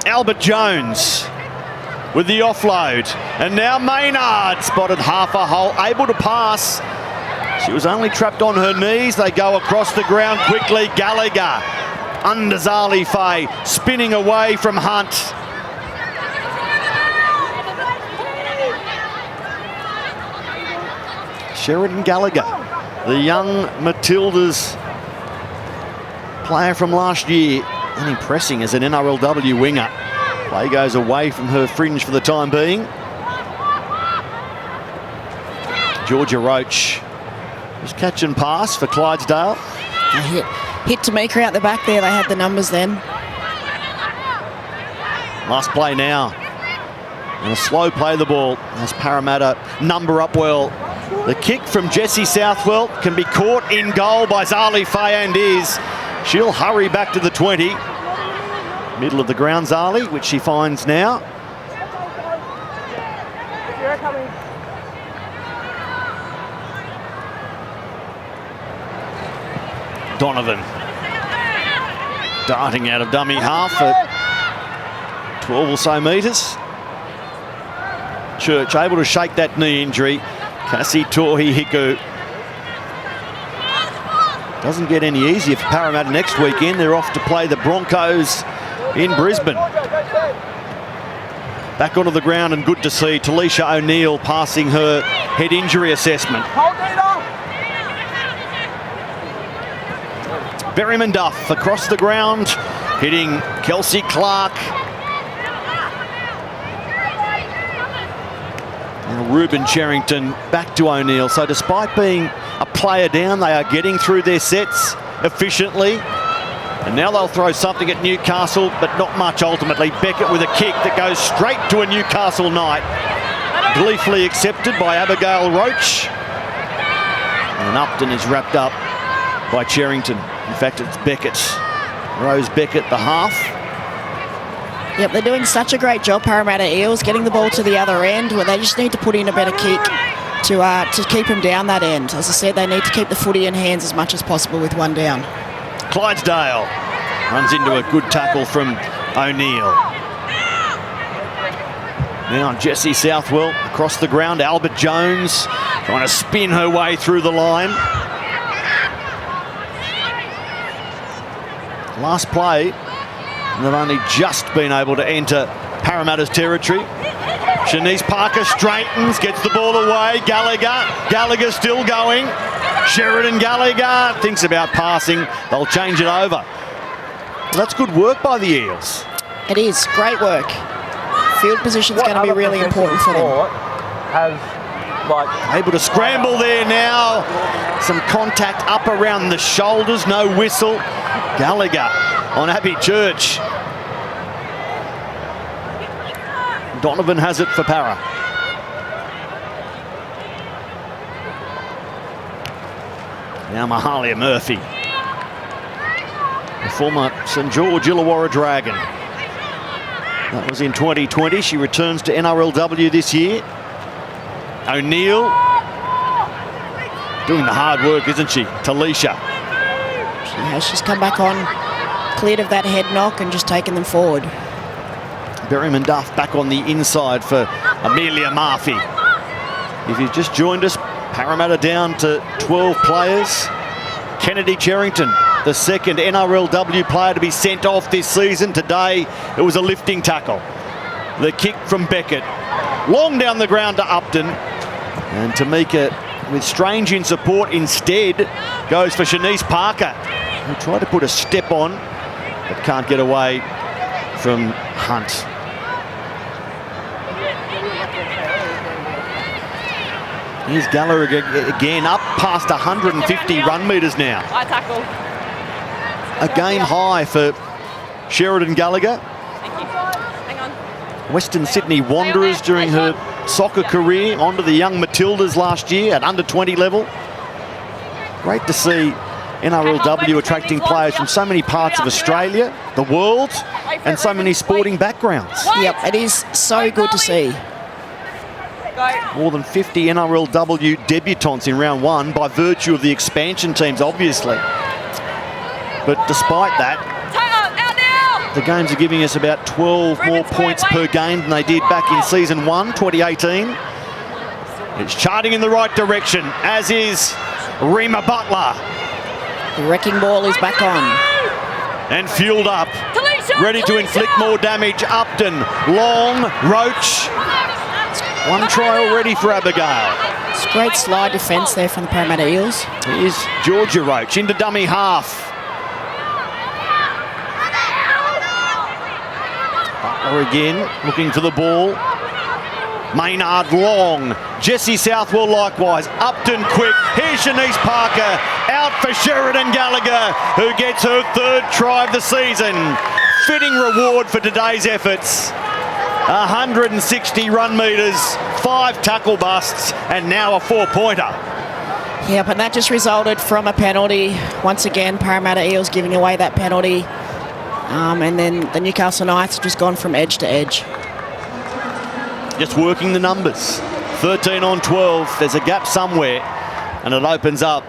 Albert Jones with the offload, and now Maynard spotted half a hole, able to pass. She was only trapped on her knees. They go across the ground quickly. Gallagher under Zali Faye, spinning away from Hunt. Sheridan Gallagher, the young Matildas player from last year, and impressing as an NRLW winger. Play goes away from her fringe for the time being. Georgia Roach was catch and pass for Clydesdale. They hit Tamika out the back there. They had the numbers then. Last play now. And a slow play the ball as Parramatta number up well. The kick from Jessie Southwell can be caught in goal by Zali Faye and is. She'll hurry back to the 20. Middle of the ground, Zali, which she finds now. Donovan darting out of dummy half at 12 or so metres. Church able to shake that knee injury. Cassie Tohi Hiku. Doesn't get any easier for Parramatta next weekend. They're off to play the Broncos in Brisbane. Back onto the ground, and good to see Talisha O'Neill passing her head injury assessment. Berryman Duff across the ground, hitting Kelsey Clark. And Ruben Cherrington back to O'Neill. So despite being a player down, they are getting through their sets efficiently. And now they'll throw something at Newcastle, but not much ultimately. Beckett with a kick that goes straight to a Newcastle night. Gleefully accepted by Abigail Roach. And Upton is wrapped up by Cherrington. In fact, it's Beckett. Rose Beckett, the half. Yep, they're doing such a great job, Parramatta Eels, getting the ball to the other end, where they just need to put in a better kick to keep them down that end. As I said, they need to keep the footy in hands as much as possible with one down. Clydesdale runs into a good tackle from O'Neill. Now Jessie Southwell across the ground. Albert Jones trying to spin her way through the line. Last play, and they've only just been able to enter Parramatta's territory. Shanice Parker straightens, gets the ball away. Gallagher still going. Sheridan Gallagher thinks about passing. They'll change it over. That's good work by the Eels. It is. Great work. Field position's going to be really important for them. Able to scramble there now. Some contact up around the shoulders. No whistle. Gallagher on Abbey Church. Donovan has it for Para. Now Mahalia Murphy. The former St George Illawarra Dragon. That was in 2020. She returns to NRLW this year. O'Neill doing the hard work, isn't she? Talisha. She has. She's come back on, cleared of that head knock and just taken them forward. Berryman Duff back on the inside for Amelia Murphy. If you've just joined us, Parramatta down to 12 players. Kennedy Cherrington, the second NRLW player to be sent off this season. Today, it was a lifting tackle. The kick from Beckett. Long down the ground to Upton. And Tamika, with Strange in support, instead goes for Shanice Parker, who tried to put a step on, but can't get away from Hunt. Here's Gallagher again, up past 150 run metres now. High tackle. A game high for Sheridan Gallagher. Thank you. Hang on. Western Sydney Wanderers during her soccer career, onto the young Matildas last year at under 20 level. Great to see NRLW attracting players from so many parts of Australia, the world, and so many sporting backgrounds. Yep, it is so good to see. More than 50 NRLW debutants in round one by virtue of the expansion teams, obviously. But despite that, the games are giving us about 12 more points per game than they did back in season 1, 2018. It's charting in the right direction, as is Rima Butler. The wrecking ball is back on. And fueled up, ready to inflict more damage. Upton, Long, Roach. One try already for Abigail. It's great slide defence there from the Parramatta Eels. Here's Georgia Roach into dummy half. Butler again, looking for the ball. Maynard Long. Jessie Southwell likewise. Upton quick. Here's Shanice Parker. Out for Sheridan Gallagher, who gets her third try of the season. Fitting reward for today's efforts. 160 run metres, 5 tackle busts, and now a 4-pointer. Yep, and that just resulted from a penalty. Once again, Parramatta Eels giving away that penalty. And then the Newcastle Knights have just gone from edge to edge. Just working the numbers. 13 on 12. There's a gap somewhere, and it opens up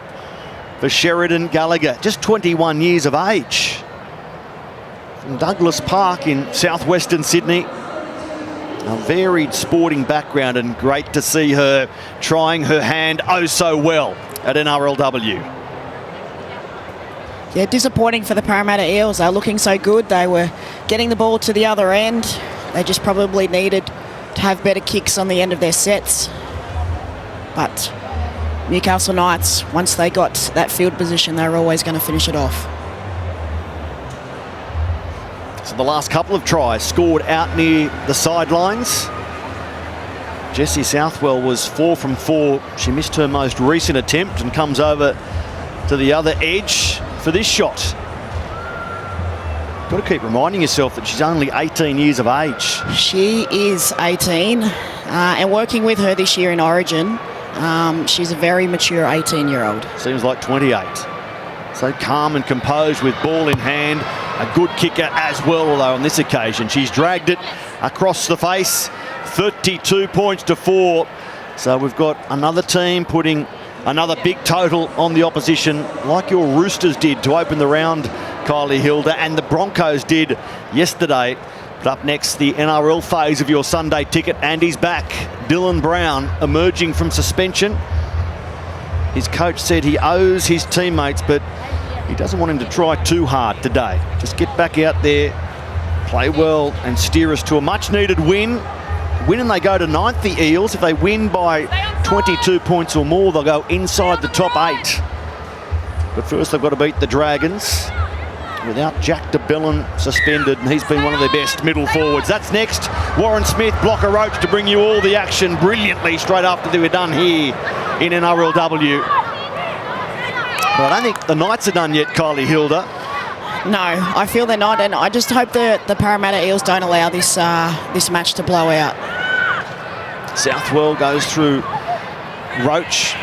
for Sheridan Gallagher, just 21 years of age. From Douglas Park in southwestern Sydney. A varied sporting background, and great to see her trying her hand oh so well at NRLW. Yeah, disappointing for the Parramatta Eels. They're looking so good. They were getting the ball to the other end. They just probably needed to have better kicks on the end of their sets. But Newcastle Knights, once they got that field position, they were always going to finish it off. So the last couple of tries scored out near the sidelines. Jessie Southwell was 4 from 4. She missed her most recent attempt and comes over to the other edge for this shot. Got to keep reminding yourself that she's only 18 years of age. She is 18, and working with her this year in Origin, she's a very mature 18-year-old. Seems like 28. So calm and composed with ball in hand. A good kicker as well, although on this occasion she's dragged it across the face. 32 points to 4. So we've got another team putting another big total on the opposition, like your Roosters did to open the round, Kylie Hilda, and the Broncos did yesterday. But up next, the NRL phase of your Sunday ticket, and he's back. Dylan Brown emerging from suspension. His coach said he owes his teammates, but he doesn't want him to try too hard today. Just get back out there, play well, and steer us to a much-needed win. Win and they go to 9th, the Eels. If they win by 22 points or more, they'll go inside the top 8. But first they've got to beat the Dragons without Jack DeBellin suspended, and he's been one of their best middle forwards. That's next. Warren Smith, Blocker Roach to bring you all the action brilliantly straight after they were done here in NRLW. But I don't think the Knights are done yet, Kylie Hilda. No, I feel they're not, and I just hope the Parramatta Eels don't allow this match to blow out. Southwell goes through Roach.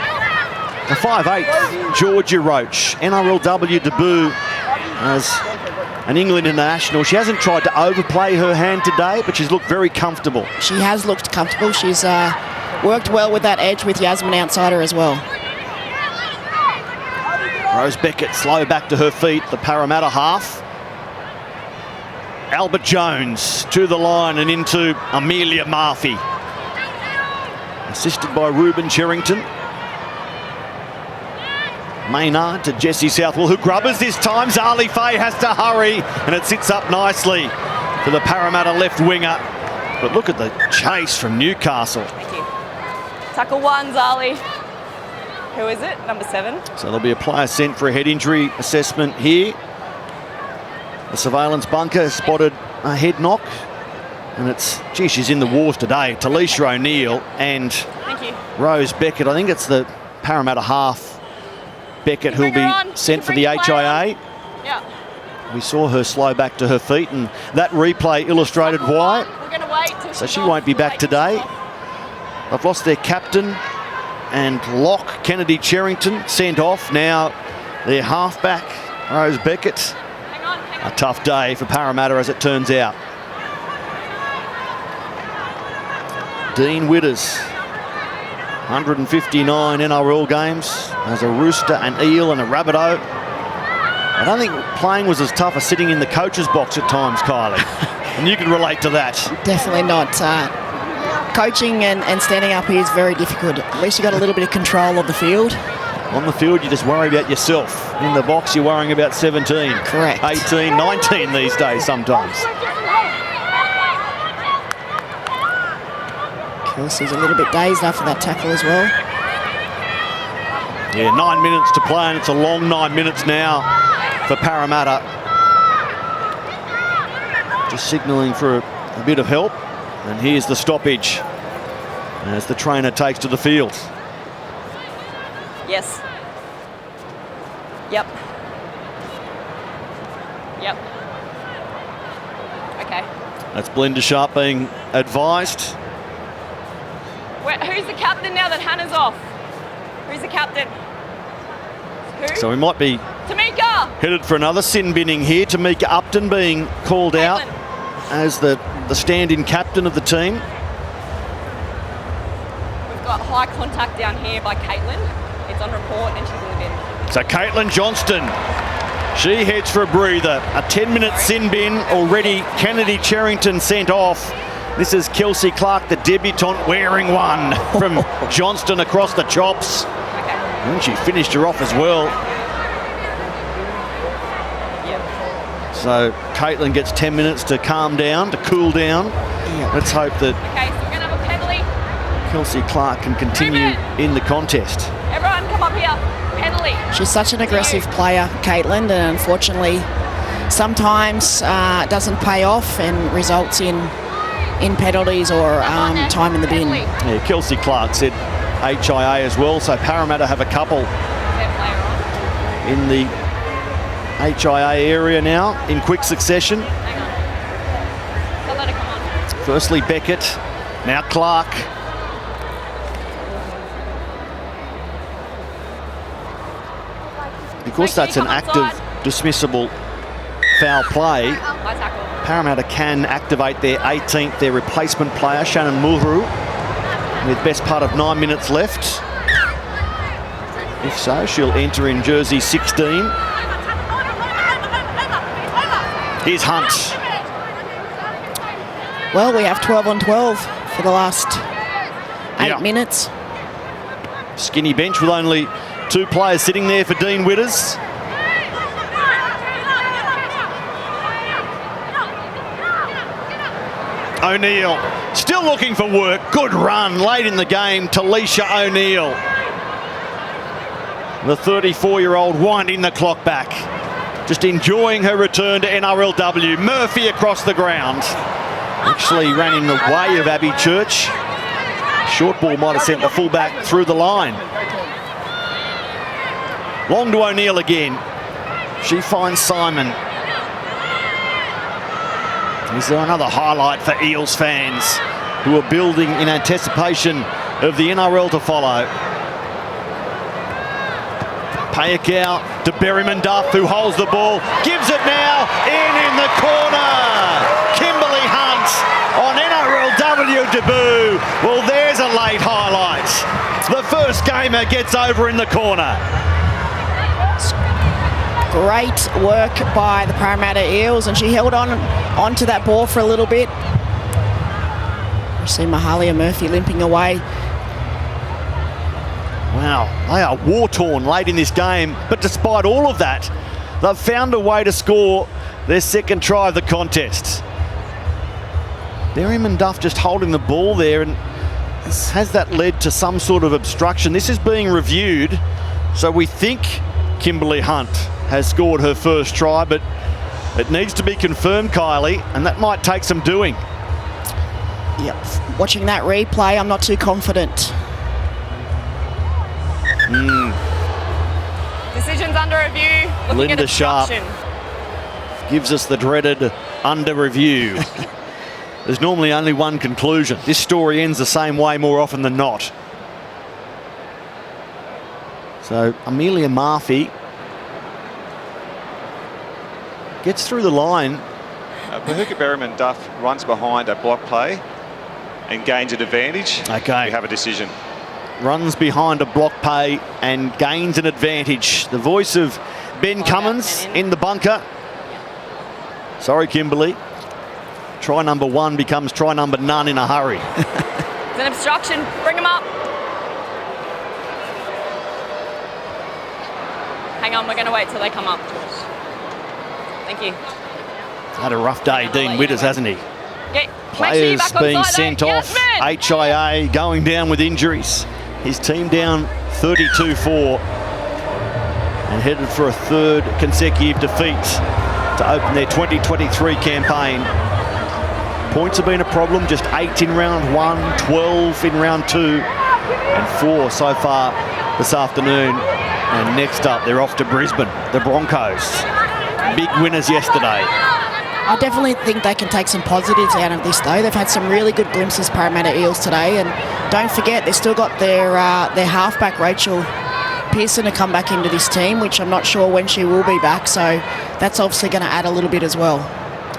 The 5'8", Georgia Roach, NRLW debut as an England international. She hasn't tried to overplay her hand today, but she's looked very comfortable. She has looked comfortable. She's worked well with that edge with Yasmin outside her as well. Rose Beckett slow back to her feet, the Parramatta half. Albert Jones to the line and into Amelia Murphy. Assisted by Ruben Cherrington. Maynard to Jesse Southwell, who grubbers this time. Zali Faye has to hurry, and it sits up nicely for the Parramatta left winger. But look at the chase from Newcastle. Thank you. Tackle 1, Zali. Who is it? Number 7. So there'll be a player sent for a head injury assessment here. The surveillance bunker spotted a head knock, and it's, gee, she's in the wars today. Talisha O'Neill and Thank you. Rose Beckett. I think it's the Parramatta half, Beckett, who'll be sent for the HIA. Yeah. We saw her slow back to her feet, and that replay illustrated why. We're going to wait till So she won't be back today. They've lost their captain and lock, Kennedy Cherrington, sent off. Now their halfback, Rose Beckett. Hang on. A tough day for Parramatta, as it turns out. Dean Witters, 159 NRL games as a Rooster, an Eel and a Rabbitoh. I don't think playing was as tough as sitting in the coach's box at times, Kylie. And you can relate to that. Definitely not. Coaching and standing up here is very difficult. At least you got a little bit of control of the field. On the field, you just worry about yourself. In the box, you're worrying about 17. Correct. 18, 19 these days sometimes. Kelsey's a little bit dazed after that tackle as well. Yeah, 9 minutes to play, and it's a long 9 minutes now for Parramatta. Just signalling for a bit of help. And here's the stoppage as the trainer takes to the field. Yes. Yep. Yep. Okay. That's Belinda Sharp being advised. Who's the captain now that Hannah's off? Who's the captain? Who? So we might be Tamika! headed for another sin binning here. Tamika Upton being called out as the stand-in captain of the team. We've got high contact down here by Caitlin. It's on report and she's in the bin. So Caitlin Johnston, she heads for a breather. A 10-minute sin bin already. Kennedy Cherrington sent off. This is Kelsey Clark, the debutante, wearing one from Johnston across the chops. Okay. And she finished her off as well. Yep. So Caitlin gets 10 minutes to calm down, to cool down. Yep. Let's hope that Okay, so we're going to have a penalty. Kelsey Clark can continue in the contest. Everyone come up here. Penalty. She's such an aggressive player, Caitlin, and unfortunately sometimes doesn't pay off and results in penalties or time in the bin. Yeah, Kelsey Clark said HIA as well, so Parramatta have a couple in the HIA area now in quick succession. Hang on. So let her come on. Firstly Beckett, now Clark. Because that's an active, dismissible foul play, High tackle. Parramatta can activate their 18th, their replacement player, Shannon Mulhuru, with best part of 9 minutes left. If so, she'll enter in jersey 16. Here's Hunt. Well, we have 12 on 12 for the last 8 Yeah. minutes. Skinny bench with only 2 players sitting there for Dean Witters. O'Neill still looking for work. Good run late in the game. Talisha O'Neill. The 34-year-old winding the clock back. Just enjoying her return to NRLW. Murphy across the ground. Actually ran in the way of Abby Church. Short ball might have sent the fullback through the line. Long to O'Neill again. She finds Simon. Is there another highlight for Eels fans who are building in anticipation of the NRL to follow? Payakau to Berryman Duff, who holds the ball, gives it now, in the corner. Kimberly Hunt on NRLW debut. Well, there's a late highlight. The first gamer gets over in the corner. Great work by the Parramatta Eels, and she held on to that ball for a little bit. You see Mahalia Murphy limping away. Wow, they are war-torn late in this game, but despite all of that, they've found a way to score their second try of the contest. Berryman Duff just holding the ball there, and has that led to some sort of obstruction? This is being reviewed, so we think Kimberly Hunt has scored her first try, but it needs to be confirmed, Kylie, and that might take some doing. Yep, watching that replay, I'm not too confident. Decision's under review. Looking Linda at Sharp obstruction. gives us the dreaded under review. There's normally only one conclusion. This story ends the same way more often than not. So Amelia Murphy gets through the line. Pahuka Berryman Duff runs behind a block play and gains an advantage. Okay. We have a decision. Runs behind a block pay and gains an advantage. The voice of Ben Cummins in the bunker. Sorry, Kimberly. Try number one becomes try number none in a hurry. It's an obstruction. Bring them up. Hang on, we're going to wait till they come up. Thank you. Had a rough day, Dean Witters, hasn't he? Okay. Players Make sure being you're back on sent side, off. Yes, HIA going down with injuries. His team down 32-4 and headed for a third consecutive defeat to open their 2023 campaign. Points have been a problem, just 8 in round 1, 12 in round 2 and 4 so far this afternoon. And next up, they're off to Brisbane, the Broncos. Big winners yesterday. I definitely think they can take some positives out of this, though. They've had some really good glimpses, Parramatta Eels, today. And don't forget, they've still got their halfback, Rachel Pearson, to come back into this team, which I'm not sure when she will be back. So that's obviously going to add a little bit as well.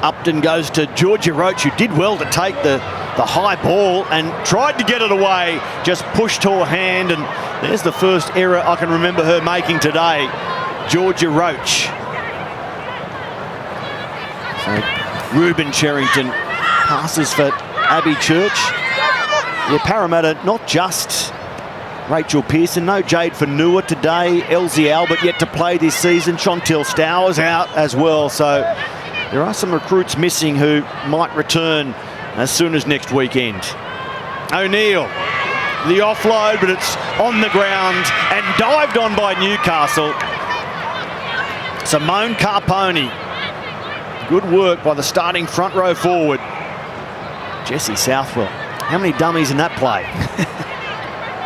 Upton goes to Georgia Roach, who did well to take the high ball and tried to get it away, just pushed her hand, and there's the first error I can remember her making today. Georgia Roach. So Ruben Cherrington passes for Abby Church. Yeah, Parramatta, not just Rachel Pearson, no Jade Fanua today. Elsie Albert yet to play this season. Chantel Stowers out as well. So there are some recruits missing who might return as soon as next weekend. O'Neill, the offload, but it's on the ground and dived on by Newcastle. Simone Carponi. Good work by the starting front row forward. Jessie Southwell. How many dummies in that play?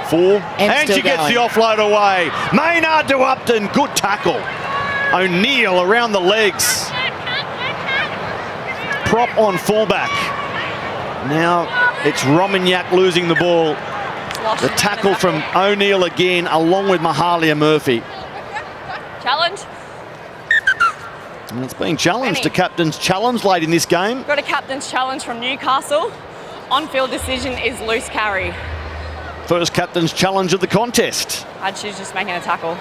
4. And she gets the offload away. Maynard to Upton. Good tackle. O'Neill around the legs. Prop on fullback. Now it's Romagnac losing the ball. The tackle from O'Neill again, along with Mahalia Murphy. Challenge. And it's been challenged. A captain's challenge late in this game. Got a captain's challenge from Newcastle. On-field decision is loose carry. First captain's challenge of the contest. She's just making a tackle.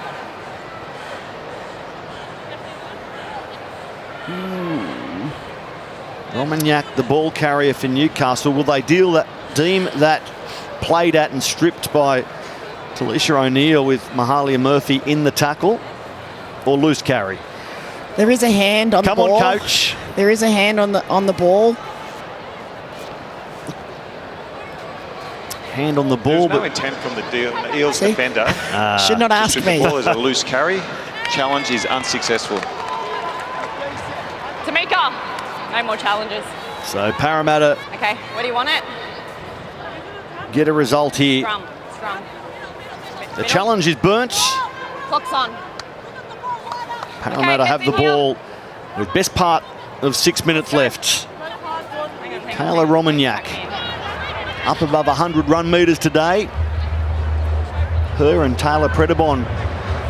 Romagnac, the ball carrier for Newcastle. Will they deem that played at and stripped by Talisha O'Neill with Mahalia Murphy in the tackle, or loose carry? There is a hand on the ball. Come on, coach. There is a hand on the ball. hand on the There's ball, no but intent from the Eels See? defender. Should not ask Shoot me. the ball as a loose carry. Challenge is unsuccessful. Tamika. No more challenges. so Parramatta Okay, where do you want it? get a result here. Scrum. The challenge is burnt. Clock's on. Parramatta Okay, have the get in here. ball with best part of 6 minutes left. Taylor Romagnac up above 100 run metres today. Her and Taylor Predabon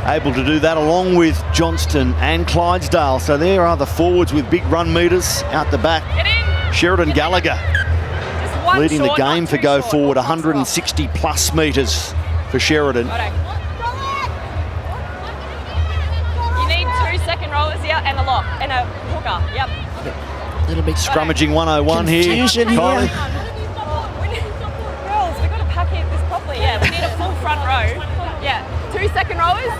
able to do that along with Johnston and Clydesdale. So there are the forwards with big run metres out the back. Get in. Sheridan Gallagher Just one leading the short, game not for too go short. forward, One short. 160 plus metres for Sheridan. Righto. You need 2 second rollers here and a lock and a hooker. Yep. Little bit Scrummaging 101 here. Confusion here. Kylie. Girls, we've got to pack this properly. Yeah, we need a full front row. Yeah, 2 second rowers.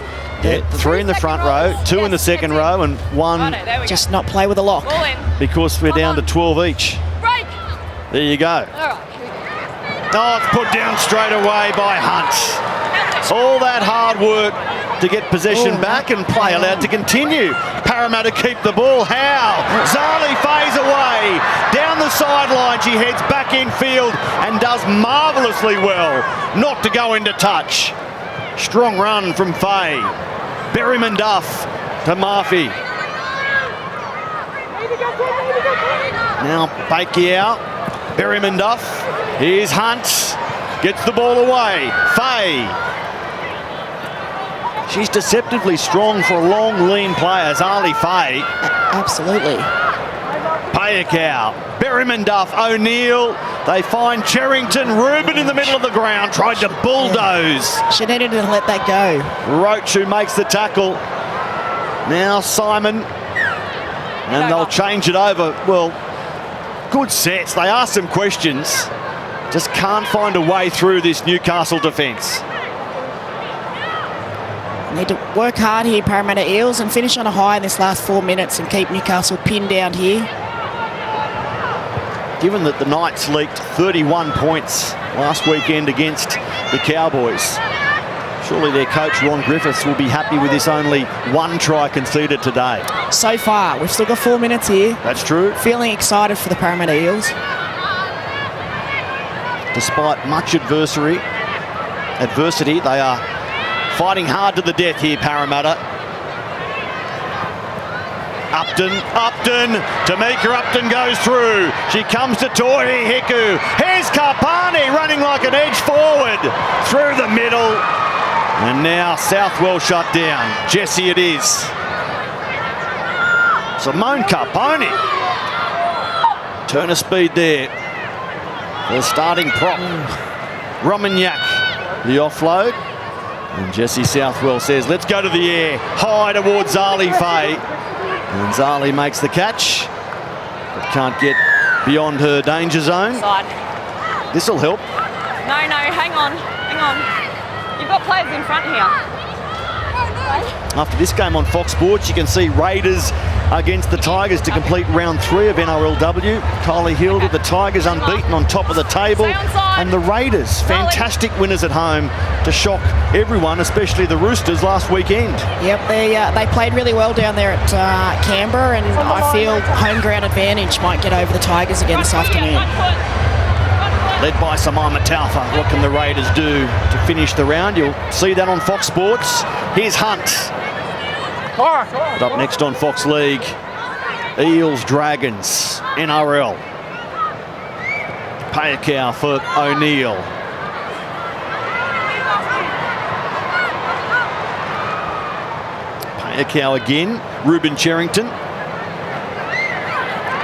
Yeah, 3 in the front row, 2 in the second row, and 1 Righto, there we Just not play with a lock. go. Ball in. because we're Come down to on. 12 each. Break. There you go. All right. Here we go. Oh, it's put down straight away by Hunt. All that hard work to get possession back and play allowed to continue. Parramatta keep the ball. How? Zali fades away. Down the sideline, she heads back in field and does marvellously well. Not to go into touch. Strong run from Faye. Berryman Duff to Murphy. Now Bakey out. Berryman Duff. Here's Hunt. Gets the ball away. Faye. She's deceptively strong for a long, lean player. Zali Faye. Absolutely. Payakow. Berryman Duff. O'Neill. They find Cherrington. Rubin in the middle of the ground. Tried to bulldoze. She needed to let that go. Roach who makes the tackle. Now Simon. And they'll change it over. Well, good sets. They ask some questions. Just can't find a way through this Newcastle defence. Need to work hard here, Parramatta Eels, and finish on a high in this last 4 minutes and keep Newcastle pinned down here. Given that the Knights leaked 31 points last weekend against the Cowboys, surely their coach Ron Griffiths will be happy with this only 1 try conceded today. So far, we've still got 4 minutes here. That's true. Feeling excited for the Parramatta Eels. Despite much adversity, they are fighting hard to the death here, Parramatta. Upton, Tamika Upton goes through. She comes to Tohi Hiku. Here's Karpani running like an edge forward through the middle. And now Southwell shut down. Jessie it is. Simone Karpani. Turn of speed there. The starting prop. Romagnac, the offload. And Jessie Southwell says, let's go to the air. High towards Zali Faye. And Zali makes the catch, but can't get beyond her danger zone. Side. This'll help. No, hang on. You've got players in front here. After this game on Fox Sports, you can see Raiders against the Tigers to complete round 3 of NRLW. Kylie Hilda, the Tigers unbeaten on top of the table. Stay onside. And the Raiders, fantastic winners at home to shock everyone, especially the Roosters last weekend. Yep, they played really well down there at Canberra, and I feel home ground advantage might get over the Tigers again this afternoon. Led by Samima Taufa. What can the Raiders do to finish the round? You'll see that on Fox Sports. Here's Hunt. But up next on Fox League, Eels Dragons, NRL. Payakow for O'Neill. Payakow again. Ruben Cherrington.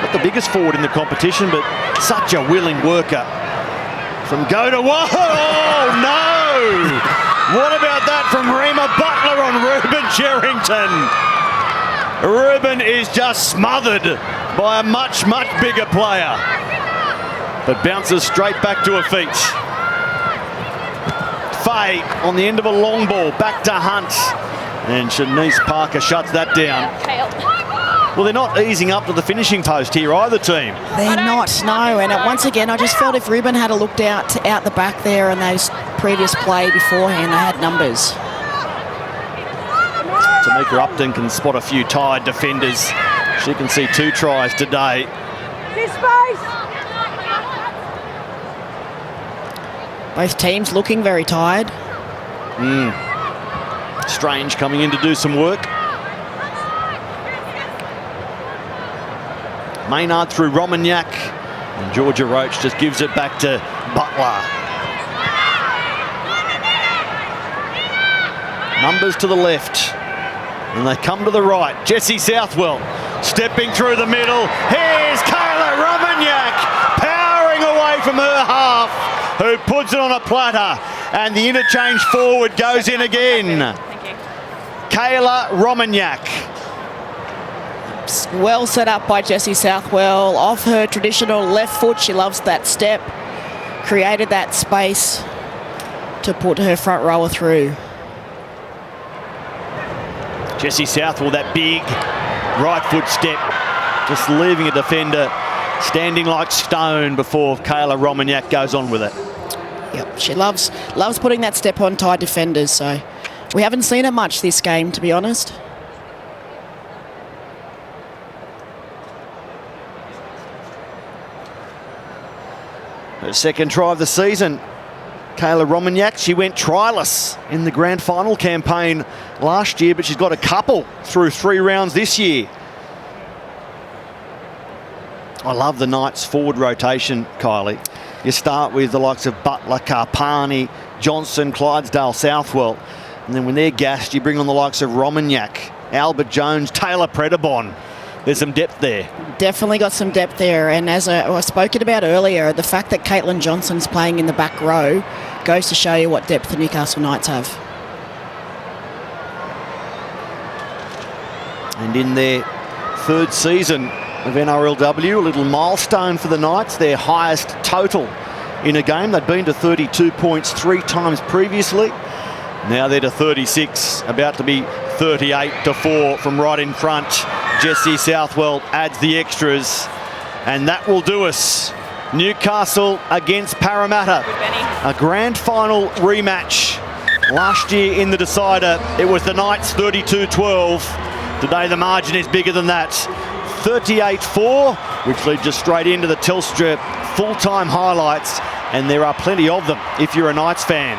Not the biggest forward in the competition, but such a willing worker. From go to whoa! Oh no! What about that from Rima Butler on Ruben Cherrington? Ruben is just smothered by a much bigger player, but bounces straight back to her feet. Faye on the end of a long ball, back to Hunt, and Shanice Parker shuts that down. Well, they're not easing up to the finishing post here, either team. They're not, no. And once again, I just felt if Ruben had looked out the back there in those previous play beforehand, they had numbers. Tamika Upton can spot a few tired defenders. She can see 2 tries today. This space. Both teams looking very tired. Strange coming in to do some work. Maynard through Romagnac. And Georgia Roach just gives it back to Butler. Numbers to the left. And they come to the right. Jessie Southwell stepping through the middle. Here's Kayla Romagnac powering away from her half, who puts it on a platter. And the interchange forward goes in again. Thank you. Kayla Romagnac. Well set up by Jessie Southwell. Off her traditional left foot. She loves that step. Created that space to put her front rower through. Jessie Southwell, that big right foot step, just leaving a defender standing like stone before Kayla Romagnac goes on with it. Yep, she loves putting that step on tight defenders, so we haven't seen it much this game, to be honest. Her second try of the season. Kayla Romagnac, she went tryless in the grand final campaign last year, but she's got a couple through 3 rounds this year. I love the Knights' forward rotation, Kylie. You start with the likes of Butler, Carpani, Johnson, Clydesdale, Southwell, and then when they're gassed, you bring on the likes of Romagnac, Albert Jones, Taylor Predabon. There's some depth there. Definitely got some depth there, and as I spoken about earlier, the fact that Caitlin Johnson's playing in the back row goes to show you what depth the Newcastle Knights have. And in their 3rd season of NRLW, a little milestone for the Knights, their highest total in a game. They'd been to 32 points 3 times previously. Now they're to 36, about to be 38-4 from right in front. Jessie Southwell adds the extras, and that will do us. Newcastle against Parramatta. A grand final rematch. Last year in the decider, it was the Knights 32-12. Today the margin is bigger than that. 38-4, which leads us straight into the Telstra full-time highlights, and there are plenty of them if you're a Knights fan.